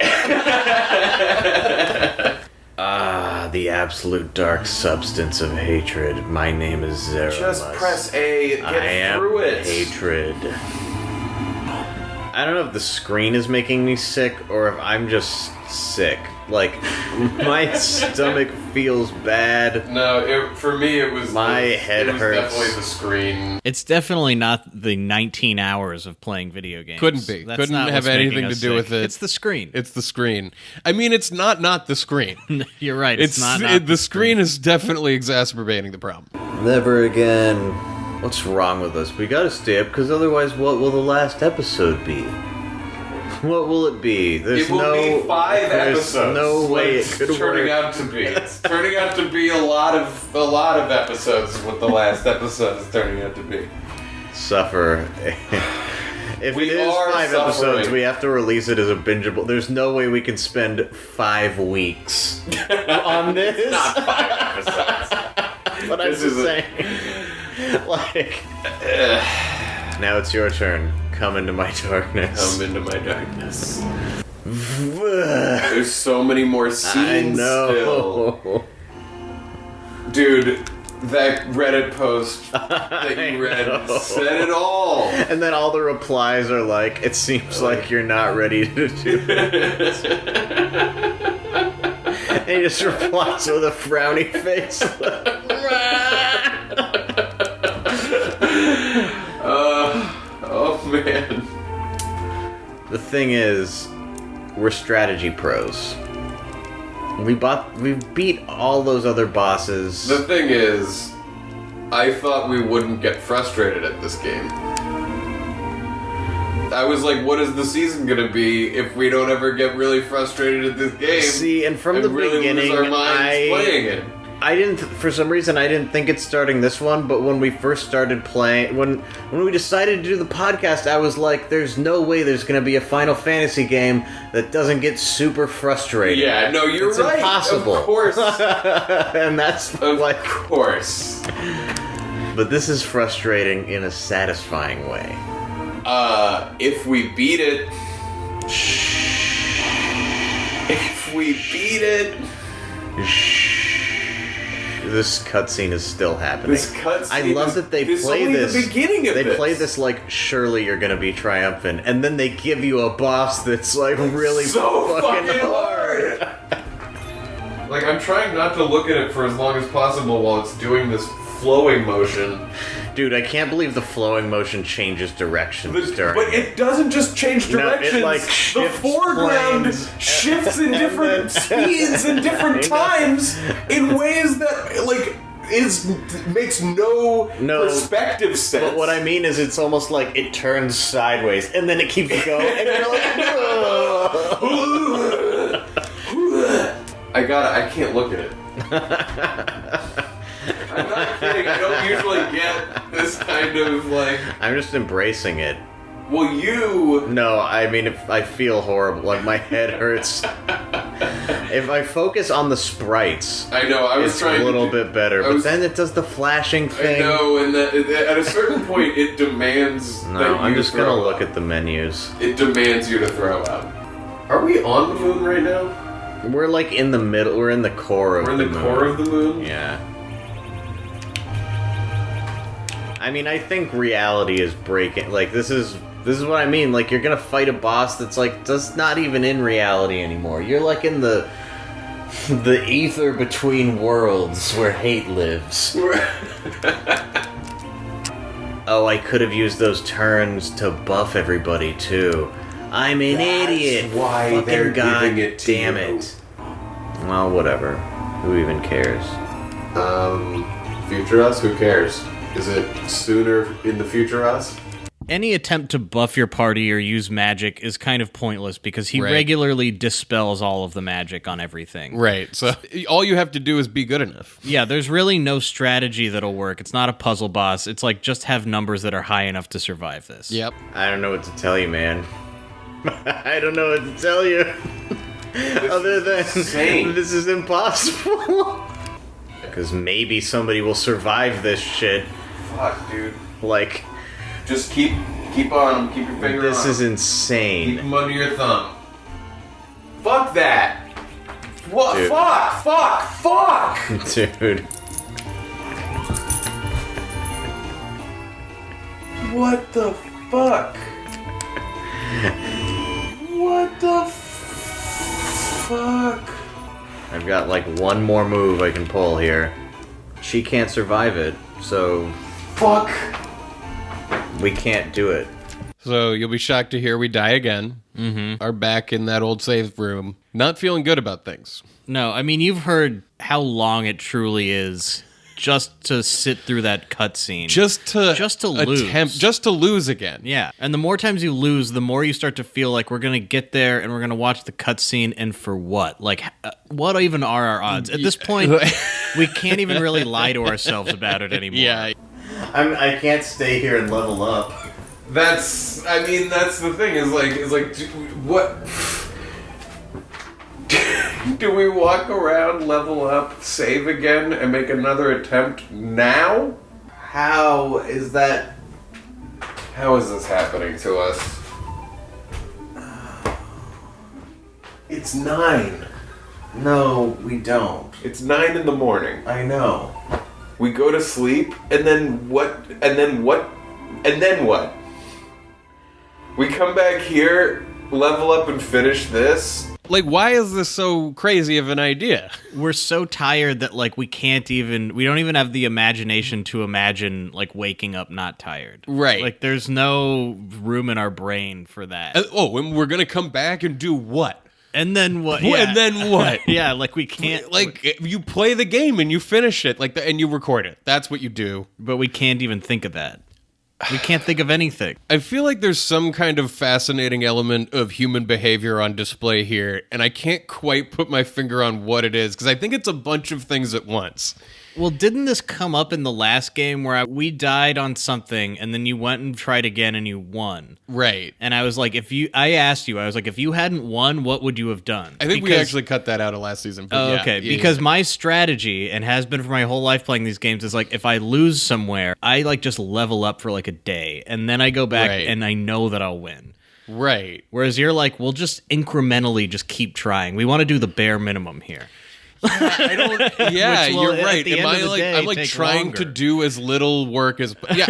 The absolute dark substance of hatred. My name is Zero. Just press A, get through it. Hatred. I don't know if the screen is making me sick or if I'm just sick. My stomach feels bad. No, for me it was my head hurts. Definitely the screen. It's definitely not the 19 hours of playing video games. Couldn't be. That's Couldn't not have what's anything making to us do sick. with it. It's the screen. It's the screen. I mean, it's not the screen. You're right. It's not the screen is definitely exacerbating the problem. Never again. What's wrong with us? We gotta stay up, because otherwise what will the last episode be? What will it be? It will be 5 episodes. No way it could turning work. out to be. It's turning out to be a lot of episodes is what the last episode is turning out to be. suffer. If We it is are 5 episodes, suffering. we have to release it as a bingeable. There's no way we can spend 5 weeks on this. Not 5 episodes. But I'm This just is saying. Like, now it's your turn. Come into my darkness. Come into my darkness. There's so many more I scenes know. still. Dude, that Reddit post that you read said it all. And then all the replies are like, it seems like you're not ready to do it. And he just replies with a frowny face. Oh man. The thing is, we're strategy pros. We beat all those other bosses. The thing is, I thought we wouldn't get frustrated at this game. I was like, what is the season gonna be if we don't ever get really frustrated at this game? See, and from the really beginning, lose our minds playing it. I didn't, for some reason, I didn't think it's starting this one, but when we first started playing, when we decided to do the podcast, I was like, there's no way there's going to be a Final Fantasy game that doesn't get super frustrating. Yeah, no, you're it's right. Impossible. Of course. And that's Of like, course. but this is frustrating in a satisfying way. If we beat it... If we beat it... This cutscene is still happening. This cutscene I love that they this play only this. the beginning of they this. play this like surely you're gonna be triumphant, and then they give you a boss that's like really so fucking hard. Like, I'm trying not to look at it for as long as possible while it's doing this flowing motion. Dude, I can't believe the flowing motion changes directions during. But it doesn't just change No, it, directions. like, the shifts foreground planes. shifts in different speeds and different times in ways that like makes no perspective sense. But what I mean is, it's almost like it turns sideways and then it keeps going, and you're like, I can't look at it. I'm not kidding. I don't usually get this kind of like. I'm just embracing it. Well, you. No, I mean, if I feel horrible, like my head hurts. If I focus on the sprites, I know. I was it's trying a little to do, bit better. But then it does the flashing thing. I know, and that at a certain point, it demands. No, that I'm you just gonna throw look up. at the menus. It demands you to throw up. Are we on the moon right now? We're like in the middle. We're in the core of We're in the the moon. core of the moon. Yeah. I mean, I think reality is breaking. Like, this is what I mean. Like, you're gonna fight a boss that's like just not even in reality anymore. You're like in the ether between worlds where hate lives. Oh, I could have used those turns to buff everybody too. I'm an idiot. Why Fucking they're God giving it to damn you. it. Well, whatever. Who even cares? Future us? Who cares? Is it sooner in the future us? Any attempt to buff your party or use magic is kind of pointless because he Right. regularly dispels all of the magic on everything. Right. So all you have to do is be good enough. Yeah, there's really no strategy that'll work. It's not a puzzle boss. It's like just have numbers that are high enough to survive this. Yep. I don't know what to tell you, man. I don't know what to tell you. Other than insane. this is impossible. Because maybe somebody will survive this shit. Fuck, dude. Like, Just keep on. Keep your finger this on. is Keep insane. them under your thumb. Fuck that. What? Dude. Fuck! Dude. What the fuck? What the fuck? I've got like one more move I can pull here. She can't survive it, so Fuck. we can't do it. So you'll be shocked to hear we die again. Mm-hmm. Are back in that old save room. Not feeling good about things. No, I mean, you've heard how long it truly is just to sit through that cutscene. Just to lose. Just to lose again. Yeah, and the more times you lose, the more you start to feel like we're going to get there and we're going to watch the cutscene, and for what? Like, what even are our odds? At this point, we can't even really lie to ourselves about it anymore. Yeah. I can't stay here and level up. That's the thing, is like, what? Do we walk around, level up, save again, and make another attempt now? How is that? How is this happening to us? It's 9. No, we don't. It's 9 in the morning. I know. We go to sleep, and then what? And then what? And then what? We come back here, level up, and finish this. Like, why is this so crazy of an idea? We're so tired that, like, we don't even have the imagination to imagine, like, waking up not tired. Right. Like, there's no room in our brain for that. And we're gonna come back and do what? And then what? Yeah. And then what? Yeah, like, we can't... Like, you play the game and you finish it, like, and you record it. That's what you do. But we can't even think of that. We can't think of anything. I feel like there's some kind of fascinating element of human behavior on display here, and I can't quite put my finger on what it is, because I think it's a bunch of things at once. Well, didn't this come up in the last game where we died on something, and then you went and tried again and you won? Right. And I was like, if you hadn't won, what would you have done? I think we actually cut that out of last season. But okay. Because my strategy, and has been for my whole life playing these games, is like, if I lose somewhere, I like just level up for like a day, and then I go back and I know that I'll win. Right. Whereas you're like, we'll just incrementally just keep trying. We want to do the bare minimum here. I don't. Yeah, you're right. I'm like trying longer. to do as little work as. Yeah,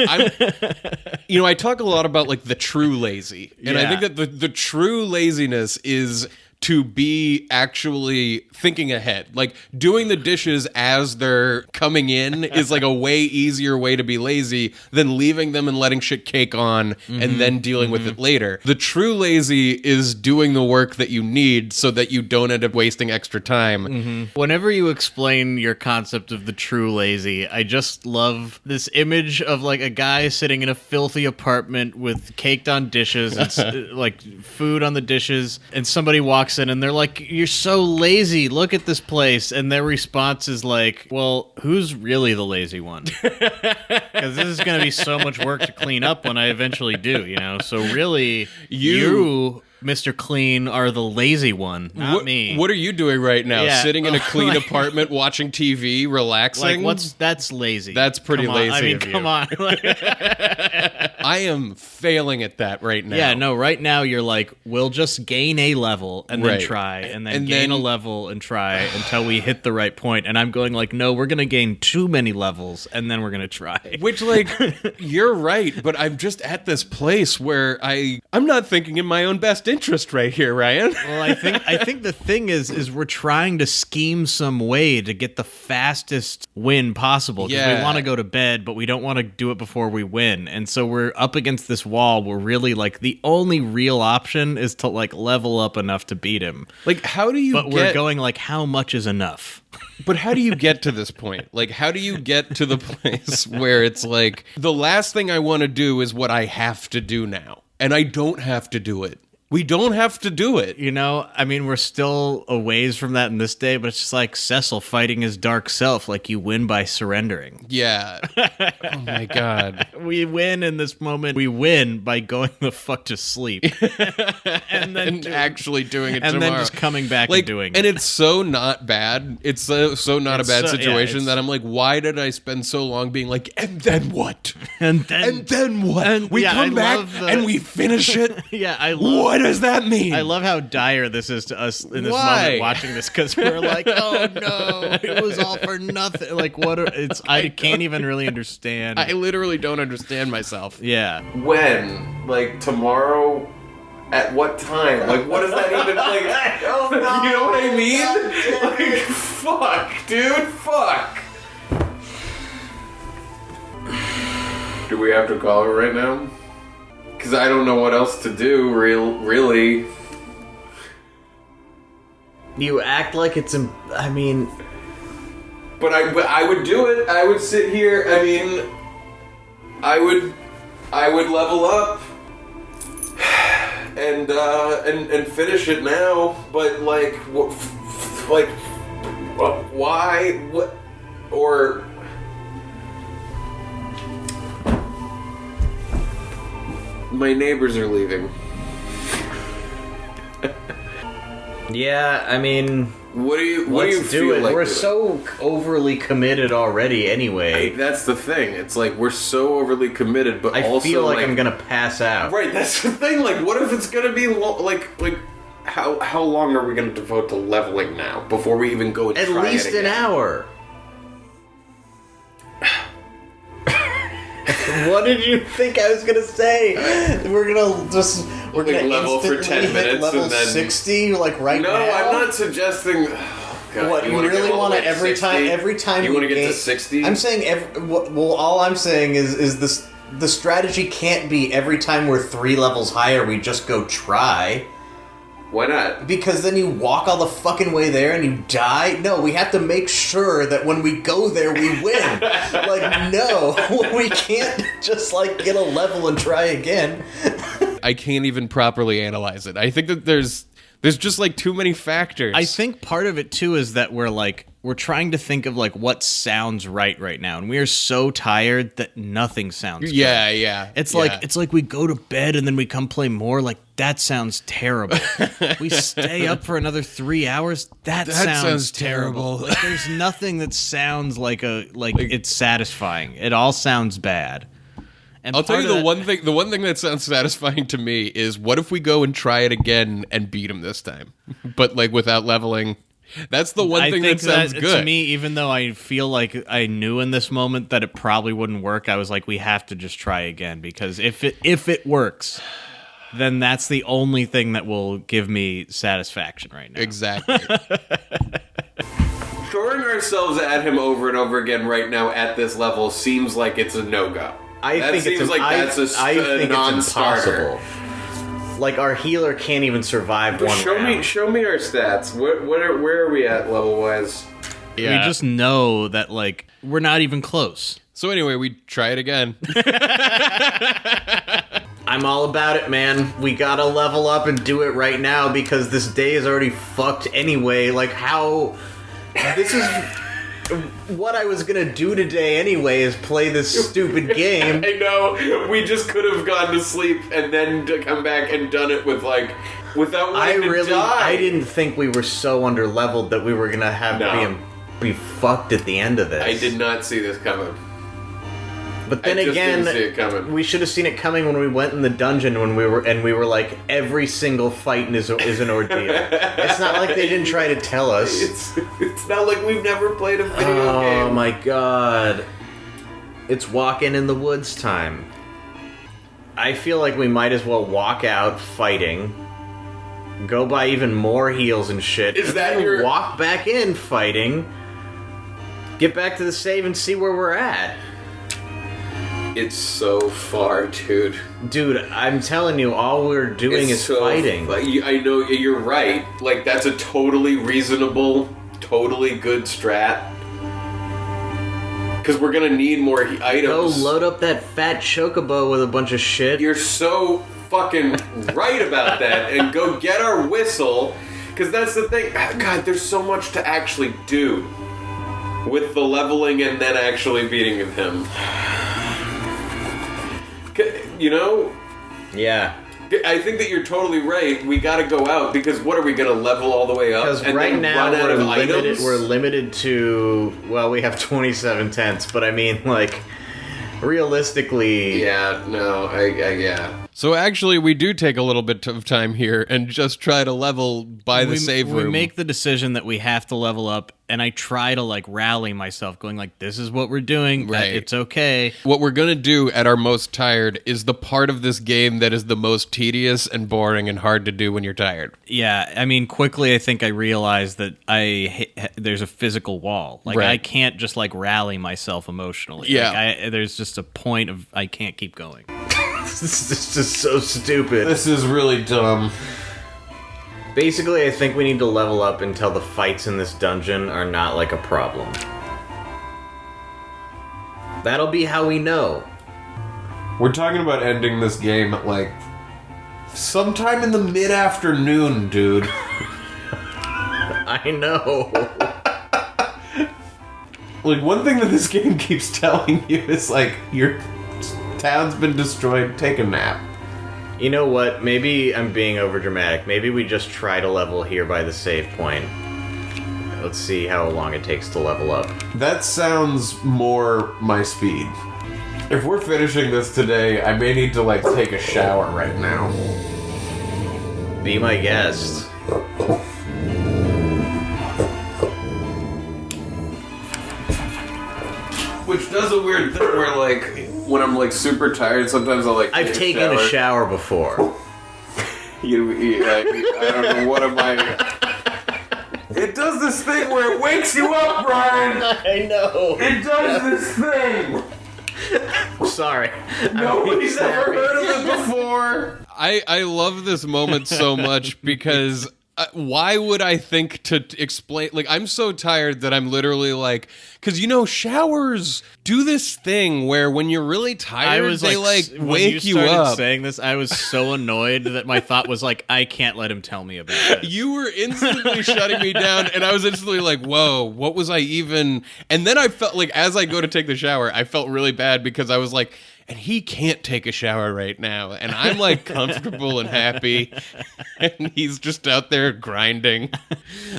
I talk a lot about like the true lazy, and I think that the true laziness is to be actually thinking ahead. Like, doing the dishes as they're coming in is like a way easier way to be lazy than leaving them and letting shit cake on and then dealing with it later. The true lazy is doing the work that you need so that you don't end up wasting extra time. Whenever you explain your concept of the true lazy, I just love this image of like a guy sitting in a filthy apartment with caked on dishes and like food on the dishes, and somebody walks in and they're like, "You're so lazy, look at this place," and their response is like, "Well, who's really the lazy one? Because this is going to be so much work to clean up when I eventually do, you know? So really, you Mr. Clean, are the lazy one, not me." What are you doing right now? Yeah. Sitting in a clean apartment, watching TV, relaxing? Like, that's lazy. That's pretty Come on. lazy I mean, of you. come on. I am failing at that right now. Yeah, no, right now you're like, we'll just gain a level and then try, and then gain a level and try until we hit the right point. And I'm going like, no, we're going to gain too many levels, and then we're going to try. Which, like, you're right, but I'm just at this place where I'm not thinking in my own best interest right here, Ryan. Well, I think the thing is we're trying to scheme some way to get the fastest win possible, because we want to go to bed, but we don't want to do it before we win. And so we're up against this wall. We're really like, the only real option is to like level up enough to beat him. Like, how do you we're going like, how much is enough? But how do you get to this point? Like, how do you get to the place where it's like, the last thing I want to do is what I have to do now, and I don't have to do it. We don't have to do it. You know, I mean, we're still a ways from that in this day, but it's just like Cecil fighting his dark self. Like, you win by surrendering. Yeah. Oh my God. We win in this moment. We win by going the fuck to sleep. and then actually doing it and tomorrow. then just coming back like, and doing it. And it's so not bad. It's so not a bad situation that I'm like, why did I spend so long being like, and then what? And then what? And, we come back and we finish it? Yeah, I love What does that mean? I love how dire this is to us in this moment watching this, because we're like, oh no, it was all for nothing. Like, I can't even really understand. I literally don't understand myself. Yeah. When? Like, tomorrow? At what time? Like, what does that even, like, Oh, no. you know what I mean? Like, fuck, dude, fuck. Do we have to call her right now? Because I don't know what else to do, really. You act like it's... I mean... But I would do it. I would sit here. I mean, I would level up and finish it now. But like, why? What? Or My neighbors are leaving. Yeah, I mean, What do you let's do feel it. like We're doing? so overly committed already anyway. That's the thing. It's like we're so overly committed, but I also feel like I'm gonna pass out. Right, that's the thing. Like, what if it's gonna be how long are we gonna devote to leveling now before we even go and At try least it again? an hour. What did you think I was gonna say? We're gonna level for 10 hit minutes level and then 60 like right No, now. I'm not suggesting. Oh, God, What you wanna really get all the want way to to every 60? time You want to get gain- to 60? I'm saying well, all I'm saying is this: the strategy can't be every time we're 3 levels higher we just go try. Why not? Because then you walk all the fucking way there and you die? No, we have to make sure that when we go there, we win. Like, no, we can't just, like, get a level and try again. I can't even properly analyze it. I think that there's just, like, too many factors. I think part of it too is that we're trying to think of like what sounds right now, and we are so tired that nothing sounds good. Yeah. It's like we go to bed and then we come play more. Like, that sounds terrible. We stay up for another 3 hours. That sounds terrible. Like, there's nothing that sounds like it's satisfying. It all sounds bad. And I'll tell part you of the one thing that sounds satisfying to me is what if we go and try it again and beat him this time, but like without leveling. That's the one thing that sounds good. To me, even though I feel like I knew in this moment that it probably wouldn't work, I was like, we have to just try again, because if it works, then that's the only thing that will give me satisfaction right now. Exactly. Throwing ourselves at him over and over again right now at this level seems like it's a no-go. I think it's impossible. Like, our healer can't even survive one round. Show me our stats. Where are we at level-wise? We just know that, like, we're not even close. So anyway, we try it again. I'm all about it, man. We gotta level up and do it right now because this day is already fucked anyway. Like, how... This is... What I was gonna do today anyway is play this stupid game. I know. We just could have gone to sleep and then to come back and done it with, like... Without wanting to die. I didn't think we were so under-leveled that we were gonna have be fucked at the end of this. I did not see this coming. But then didn't see it coming. we should have seen it coming when we went in the dungeon when we were like, every single fight is an ordeal. It's not like they didn't try to tell us. It's not like we've never played a video game. Oh my god. It's walking in the woods time. I feel like we might as well walk out fighting, go buy even more heals and shit, Is and that then your- walk back in fighting, get back to the save and see where we're at. It's so far, dude. Dude, I'm telling you, all we're doing is fighting. I know, you're right. Like, that's a totally reasonable, totally good strat. Because we're gonna need more items. Go load up that fat chocobo with a bunch of shit. You're so fucking right about that. And go get our whistle. Because that's the thing. God, there's so much to actually do with the leveling and then actually beating him. You know? Yeah. I think that you're totally right. We gotta go out, because what are we gonna level all the way up? Because and right then now run out of items? we're limited to, well, we have 27 tenths, but I mean, like, realistically... Yeah, no, yeah. So actually, we do take a little bit of time here and just try to level by the save room. We make the decision that we have to level up, and I try to like rally myself, going like, "This is what we're doing. Right. It's okay." What we're gonna do at our most tired is the part of this game that is the most tedious and boring and hard to do when you're tired. Yeah, I mean, quickly, I think I realized that there's a physical wall. Like, Right. I can't just like rally myself emotionally. Yeah. Like, there's just a point of I can't keep going. This is just so stupid. This is really dumb. Basically, I think we need to level up until the fights in this dungeon are not like a problem. That'll be how we know. We're talking about ending this game at, like, sometime in the mid-afternoon, dude. I know. Like, one thing that this game keeps telling you is, like, your town's been destroyed, take a nap. You know what? Maybe I'm being overdramatic. Maybe we just try to level here by the save point. Let's see how long it takes to level up. That sounds more my speed. If we're finishing this today, I may need to, like, take a shower right now. Be my guest. Which does a weird thing where, like, when I'm, like, super tired, sometimes I'll, like, I've taken a shower before. I don't know, what am I... It does this thing where it wakes you up, Brian! I know. It does this thing! I'm sorry. Nobody's ever heard of it before! I love this moment so much because why would I think to explain? Like, I'm so tired that I'm literally like, because showers do this thing where when you're really tired, they wake you up. Saying this, I was so annoyed that my thought was like, I can't let him tell me about it. You were instantly shutting me down, and I was instantly like, whoa, what was I even? And then I felt like, as I go to take the shower, I felt really bad because I was like, and he can't take a shower right now, and I'm like comfortable and happy, and he's just out there grinding.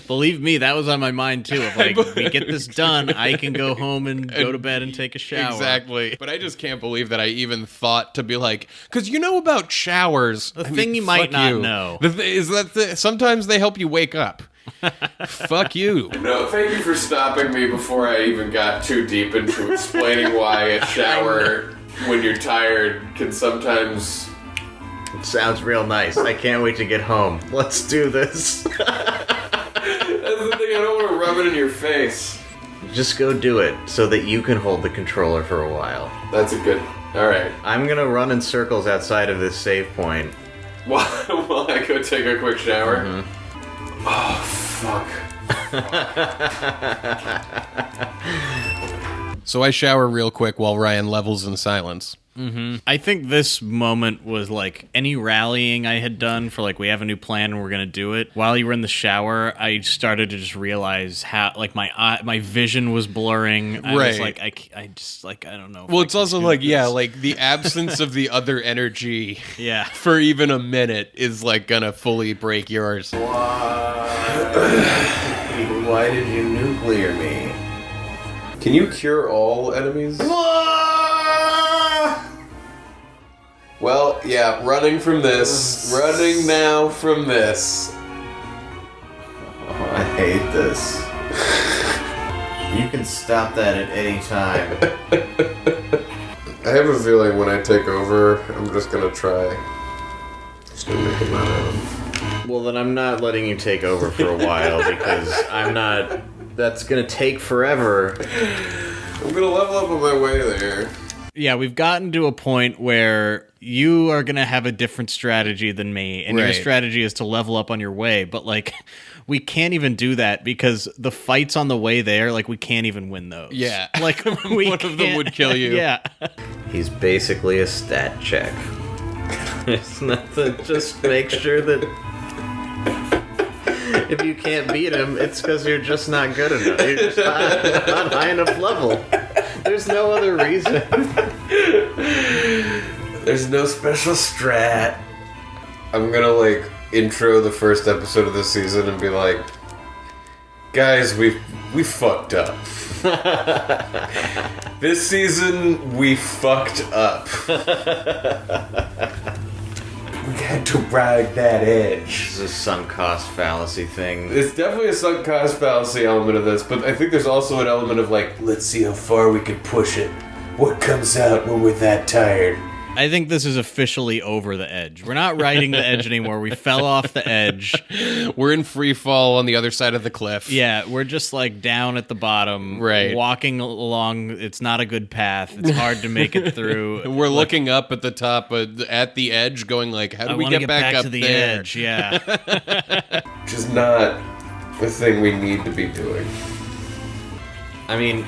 Believe me, that was on my mind too. Of like, if we get this done, I can go home and go to bed and take a shower. Exactly. But I just can't believe that I even thought to be like, because you know about showers. The thing you might not know is that sometimes they help you wake up. Fuck you. No, thank you for stopping me before I even got too deep into explaining why a shower, when you're tired, can sometimes... It sounds real nice. I can't wait to get home. Let's do this. That's the thing, I don't want to rub it in your face. Just go do it so that you can hold the controller for a while. That's a good... Alright. I'm gonna run in circles outside of this save point. While I go take a quick shower? Mm-hmm. Oh, fuck. So I shower real quick while Ryan levels in silence. Mm-hmm. I think this moment was like any rallying I had done for like, we have a new plan and we're gonna do it. While you were in the shower, I started to just realize how like my vision was blurring. I was like, I just like, I don't know. Well, it's also like, yeah, like the absence of the other energy yeah, for even a minute is like gonna fully break yours. Why did you nuclear me? Can you cure all enemies? Well, yeah, running from this. Running now from this. Oh, I hate this. You can stop that at any time. I have a feeling when I take over, I'm just gonna try. Just gonna make him out of him. Well, then I'm not letting you take over for a while because I'm not... That's gonna take forever. I'm gonna level up on my way there. Yeah, we've gotten to a point where you are going to have a different strategy than me, and your strategy is to level up on your way, but, like, we can't even do that because the fights on the way there, like, we can't even win those. Yeah. Like, one of them would kill you. Yeah. He's basically a stat check. It's nothing, just make sure that if you can't beat him, it's because you're just not good enough. You're just not high enough level. There's no other reason. There's no special strat. I'm gonna, like, intro the first episode of this season and be like, guys, we fucked up. This season, we fucked up. We had to ride that edge. This is a sunk cost fallacy thing. It's definitely a sunk cost fallacy element of this, but I think there's also an element of, like, let's see how far we can push it. What comes out when we're that tired? I think this is officially over the edge. We're not riding the edge anymore. We fell off the edge. We're in free fall on the other side of the cliff. Yeah, we're just like down at the bottom, walking along. It's not a good path. It's hard to make it through. We're looking up at the top, at the edge, going like, how do we get back up to the there? edge? Yeah. Which is not the thing we need to be doing. I mean,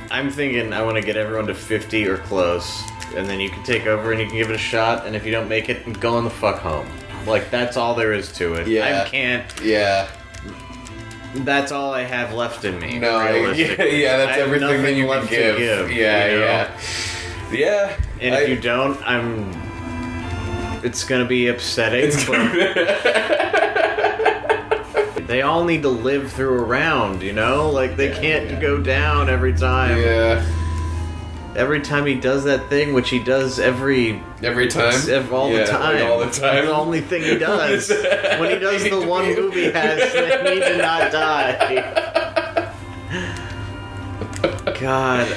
I'm thinking I want to get everyone to 50 or close. And then you can take over and you can give it a shot, and if you don't make it, go on the fuck home. Like, that's all there is to it. Yeah. I can't... Yeah. That's all I have left in me, No, yeah, that's everything that you can give. Yeah, you know? yeah. And if you don't, I'm It's gonna be upsetting. They all need to live through a round, you know? Like, they can't go down every time. Yeah. Every time he does that thing, which he does every time? all the time. Like all the time. The only thing he does. When he does the one movie has They Need to Not Die. God.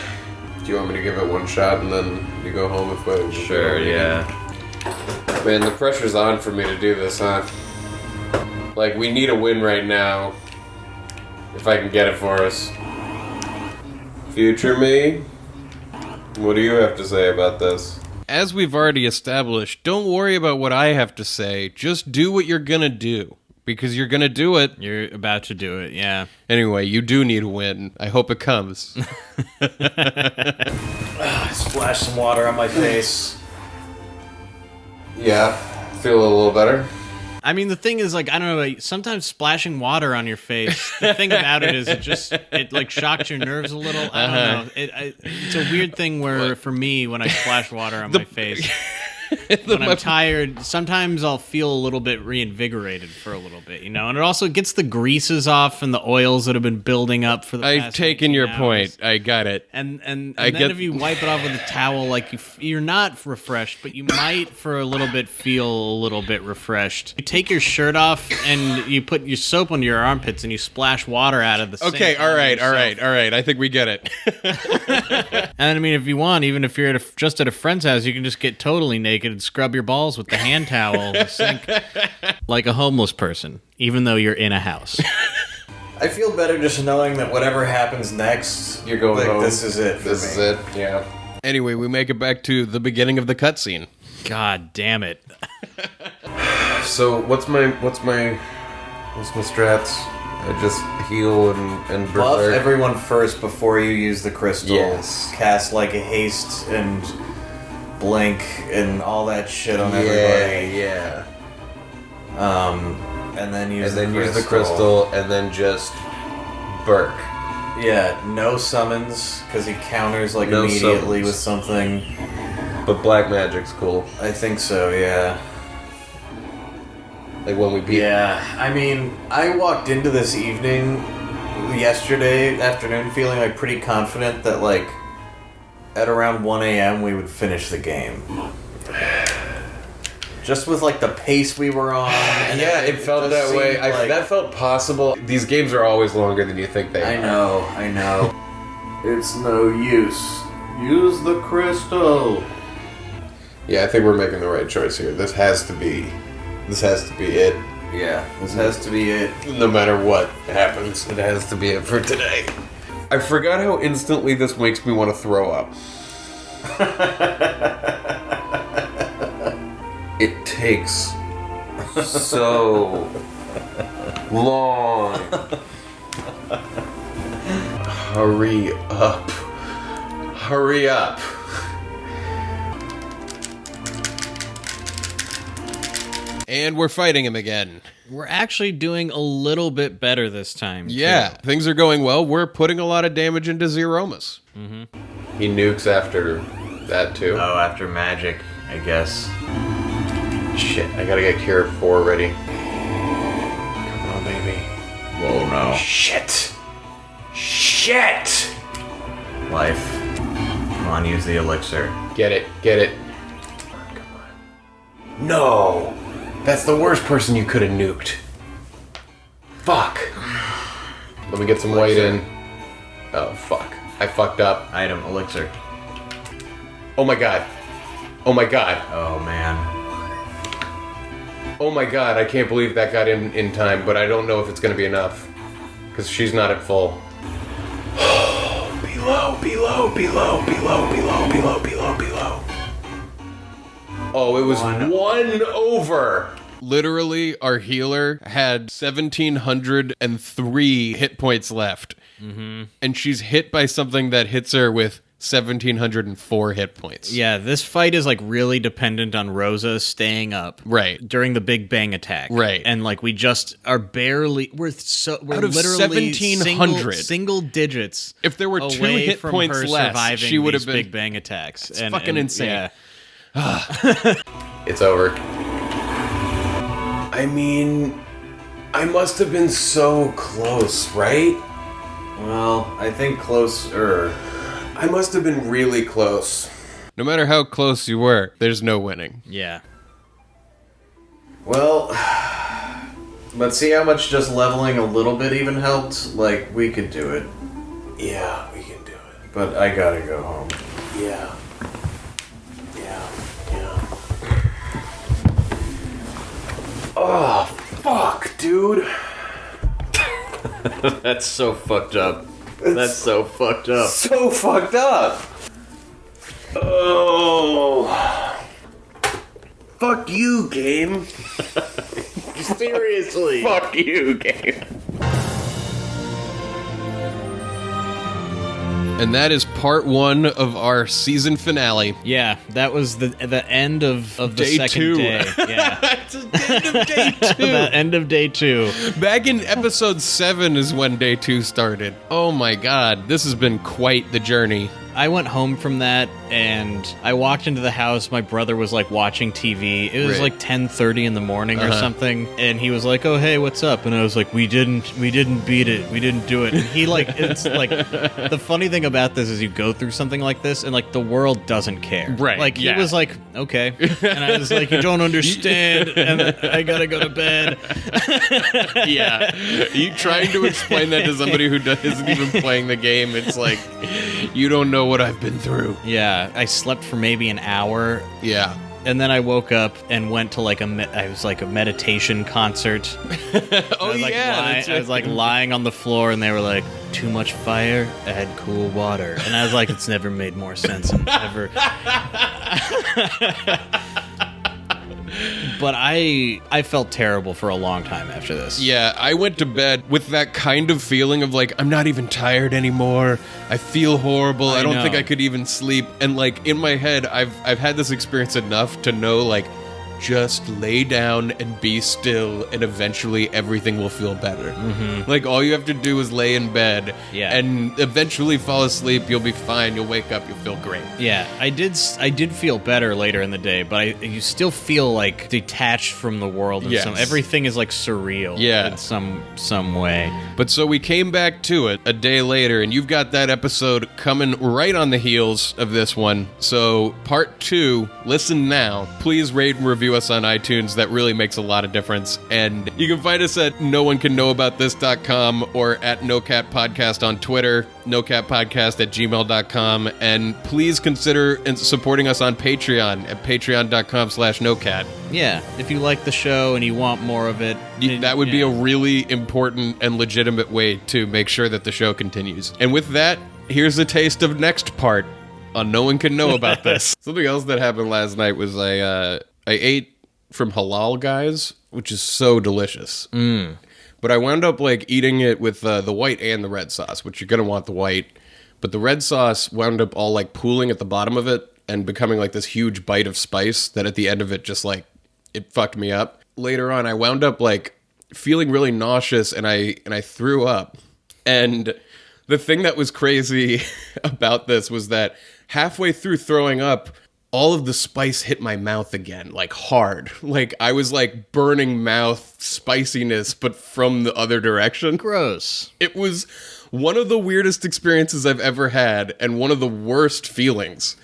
Do you want me to give it one shot and then you go home if I... Sure, yeah. Man, the pressure's on for me to do this, huh? Like, we need a win right now. If I can get it for us. Future me? What do you have to say about this? As we've already established, don't worry about what I have to say. Just do what you're gonna do. Because you're gonna do it. You're about to do it, yeah. Anyway, you do need a win. I hope it comes. Splash some water on my face. Yeah, feel a little better. I mean, the thing is, like, I don't know, sometimes splashing water on your face, the thing about it is it like, shocks your nerves a little. I don't know. It's a weird thing where, for me, when I splash water on my face, when I'm tired, sometimes I'll feel a little bit reinvigorated for a little bit, you know? And it also gets the greases off and the oils that have been building up for the past I've taken your hours. point. I got it. And then if you wipe it off with a towel, like you're not refreshed, but you might for a little bit feel a little bit refreshed. You take your shirt off and you put your soap under your armpits and you splash water out of the sink. Okay, all right. I think we get it. And I mean, if you want, even if you're just at a friend's house, you can just get totally naked and scrub your balls with the hand towel in the sink like a homeless person, even though you're in a house. I feel better just knowing that whatever happens next, You're going home. This is it. This is it. Yeah. Anyway, we make it back to the beginning of the cutscene. God damn it. So what's my strats? I just heal and Buff berserk. everyone first before you use the crystal. Yes. Cast like a haste and blink and all that shit on everybody. Yeah. And then use use the crystal and then just Burke. Yeah, no summons because he counters like No immediately summons. with something. But black magic's cool. I think so. Yeah. Like when we beat. Yeah. I mean, I walked into this yesterday afternoon feeling like pretty confident that like at around 1 a.m. we would finish the game. Just with like the pace we were on. And Yeah, it felt just that way. seemed like- That felt possible. These games are always longer than you think they are. I know. It's no use. Use the crystal. Yeah, I think we're making the right choice here. This has to be it. Yeah, this has to be it. No matter what happens, it has to be it for today. I forgot how instantly this makes me want to throw up. It takes so long. Hurry up. Hurry up. And we're fighting him again. We're actually doing a little bit better this time. Yeah, too. things are going well. We're putting a lot of damage into Zeromus. He nukes after that too. Oh, after magic, I guess. Shit, I gotta get Cure 4 ready. Come on, baby. Whoa, no. Shit! Life. Come on, use the elixir. Get it. Come on. No! That's the worst person you could have nuked. Fuck. Let me get some white in. Oh, fuck. I fucked up. Item, elixir. Oh my god. Oh my god. Oh, man. Oh my god, I can't believe that got in time, but I don't know if it's gonna be enough. Because she's not at full. Below. Oh, it was one over. Literally, our healer had 1,703 hit points left. Mm-hmm. And she's hit by something that hits her with 1,704 hit points. Yeah, this fight is like really dependent on Rosa staying up. Right. During the Big Bang attack. Right. And like we just are barely we're out of literally 1,700 single digits. If there were 2 away hit from points her less, surviving she would have these been Big Bang attacks. It's fucking insane. Yeah. It's over. I mean, I must have been so close, right? Well, I think closer. I must have been really close. No matter how close you were, there's no winning. Yeah. Well, but see how much just leveling a little bit even helped? Like, we could do it. Yeah, we can do it. But I gotta go home. Yeah. Oh, fuck, dude. That's so fucked up. That's so fucked up. So fucked up. Oh. Fuck you, game. Seriously. Fuck you, game. And that is part 1 of our season finale. Yeah, that was the end of the Day second 2. day. Yeah. It's the end of day 2. The end of day 2. Back in episode 7 is when day 2 started. Oh my god, this has been quite the journey. I went home from that, and I walked into the house. My brother was, like, watching TV. It was, Right. like, 10:30 in the morning or something, and he was like, oh, hey, what's up? And I was like, we didn't beat it. We didn't do it. And he, like, it's, like, the funny thing about this is you go through something like this, and, like, the world doesn't care. Right, Like, he yeah. was like, okay. And I was like, you don't understand, and I gotta go to bed. Yeah. You trying to explain that to somebody who isn't even playing the game, it's like, you don't know what I've been through. Yeah, I slept for maybe an hour. Yeah. And then I woke up and went to like a meditation concert. Oh, yeah. I was like lying on the floor, and they were like, "Too much fire, add cool water," and I was like, "It's never made more sense ever." But I felt terrible for a long time after this. Yeah, I went to bed with that kind of feeling of like, I'm not even tired anymore. I feel horrible. I don't think know. I could even sleep. And like in my head, I've had this experience enough to know like, just lay down and be still, and eventually everything will feel better. Mm-hmm. Like all you have to do is lay in bed, and eventually fall asleep. You'll be fine. You'll wake up. You'll feel great. Yeah, I did feel better later in the day, but you still feel like detached from the world. In everything is like surreal. In some way. But so we came back to it a day later, and you've got that episode coming right on the heels of this one. So part 2, listen now. Please rate and review us on iTunes. That really makes a lot of difference. And you can find us at noonekannowabouthis.com or at NoCatPodcast on Twitter, NoCatPodcast@gmail.com. And please consider supporting us on Patreon at patreon.com/NoCat. Yeah, if you like the show and you want more of it, that would be a really important and legitimate way to make sure that the show continues. And with that, here's a taste of next part on No One Can Know About This. Something else that happened last night was I ate from Halal Guys, which is so delicious. But I wound up like eating it with the white and the red sauce, which you're going to want the white. But the red sauce wound up all like pooling at the bottom of it and becoming like this huge bite of spice that at the end of it just like, it fucked me up. Later on, I wound up like feeling really nauseous, and I threw up. And the thing that was crazy about this was that halfway through throwing up, all of the spice hit my mouth again, like hard. Like I was like burning mouth spiciness, but from the other direction. gross. It was one of the weirdest experiences I've ever had, and one of the worst feelings.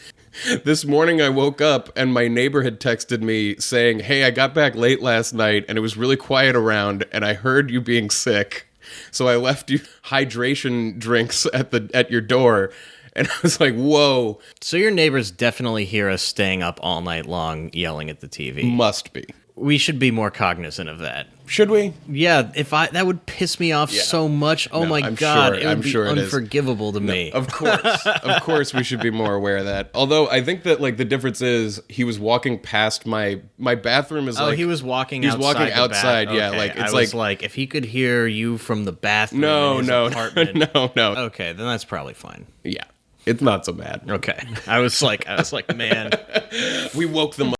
This morning I woke up and my neighbor had texted me saying, "Hey, I got back late last night and it was really quiet around and I heard you being sick. So I left you hydration drinks at your door." And I was like, whoa. So your neighbors definitely hear us staying up all night long yelling at the TV. Must be. We should be more cognizant of that. Should we? Yeah, that would piss me off so much. Oh my God, it would be unforgivable to me. Of course we should be more aware of that. Although I think that like the difference is he was walking past my bathroom is like... he was walking outside. He was walking outside, yeah. Okay. Like, it's like if he could hear you from the bathroom in his apartment. No. Okay, then that's probably fine. Yeah. It's not so bad. Okay. I was like, man. We woke them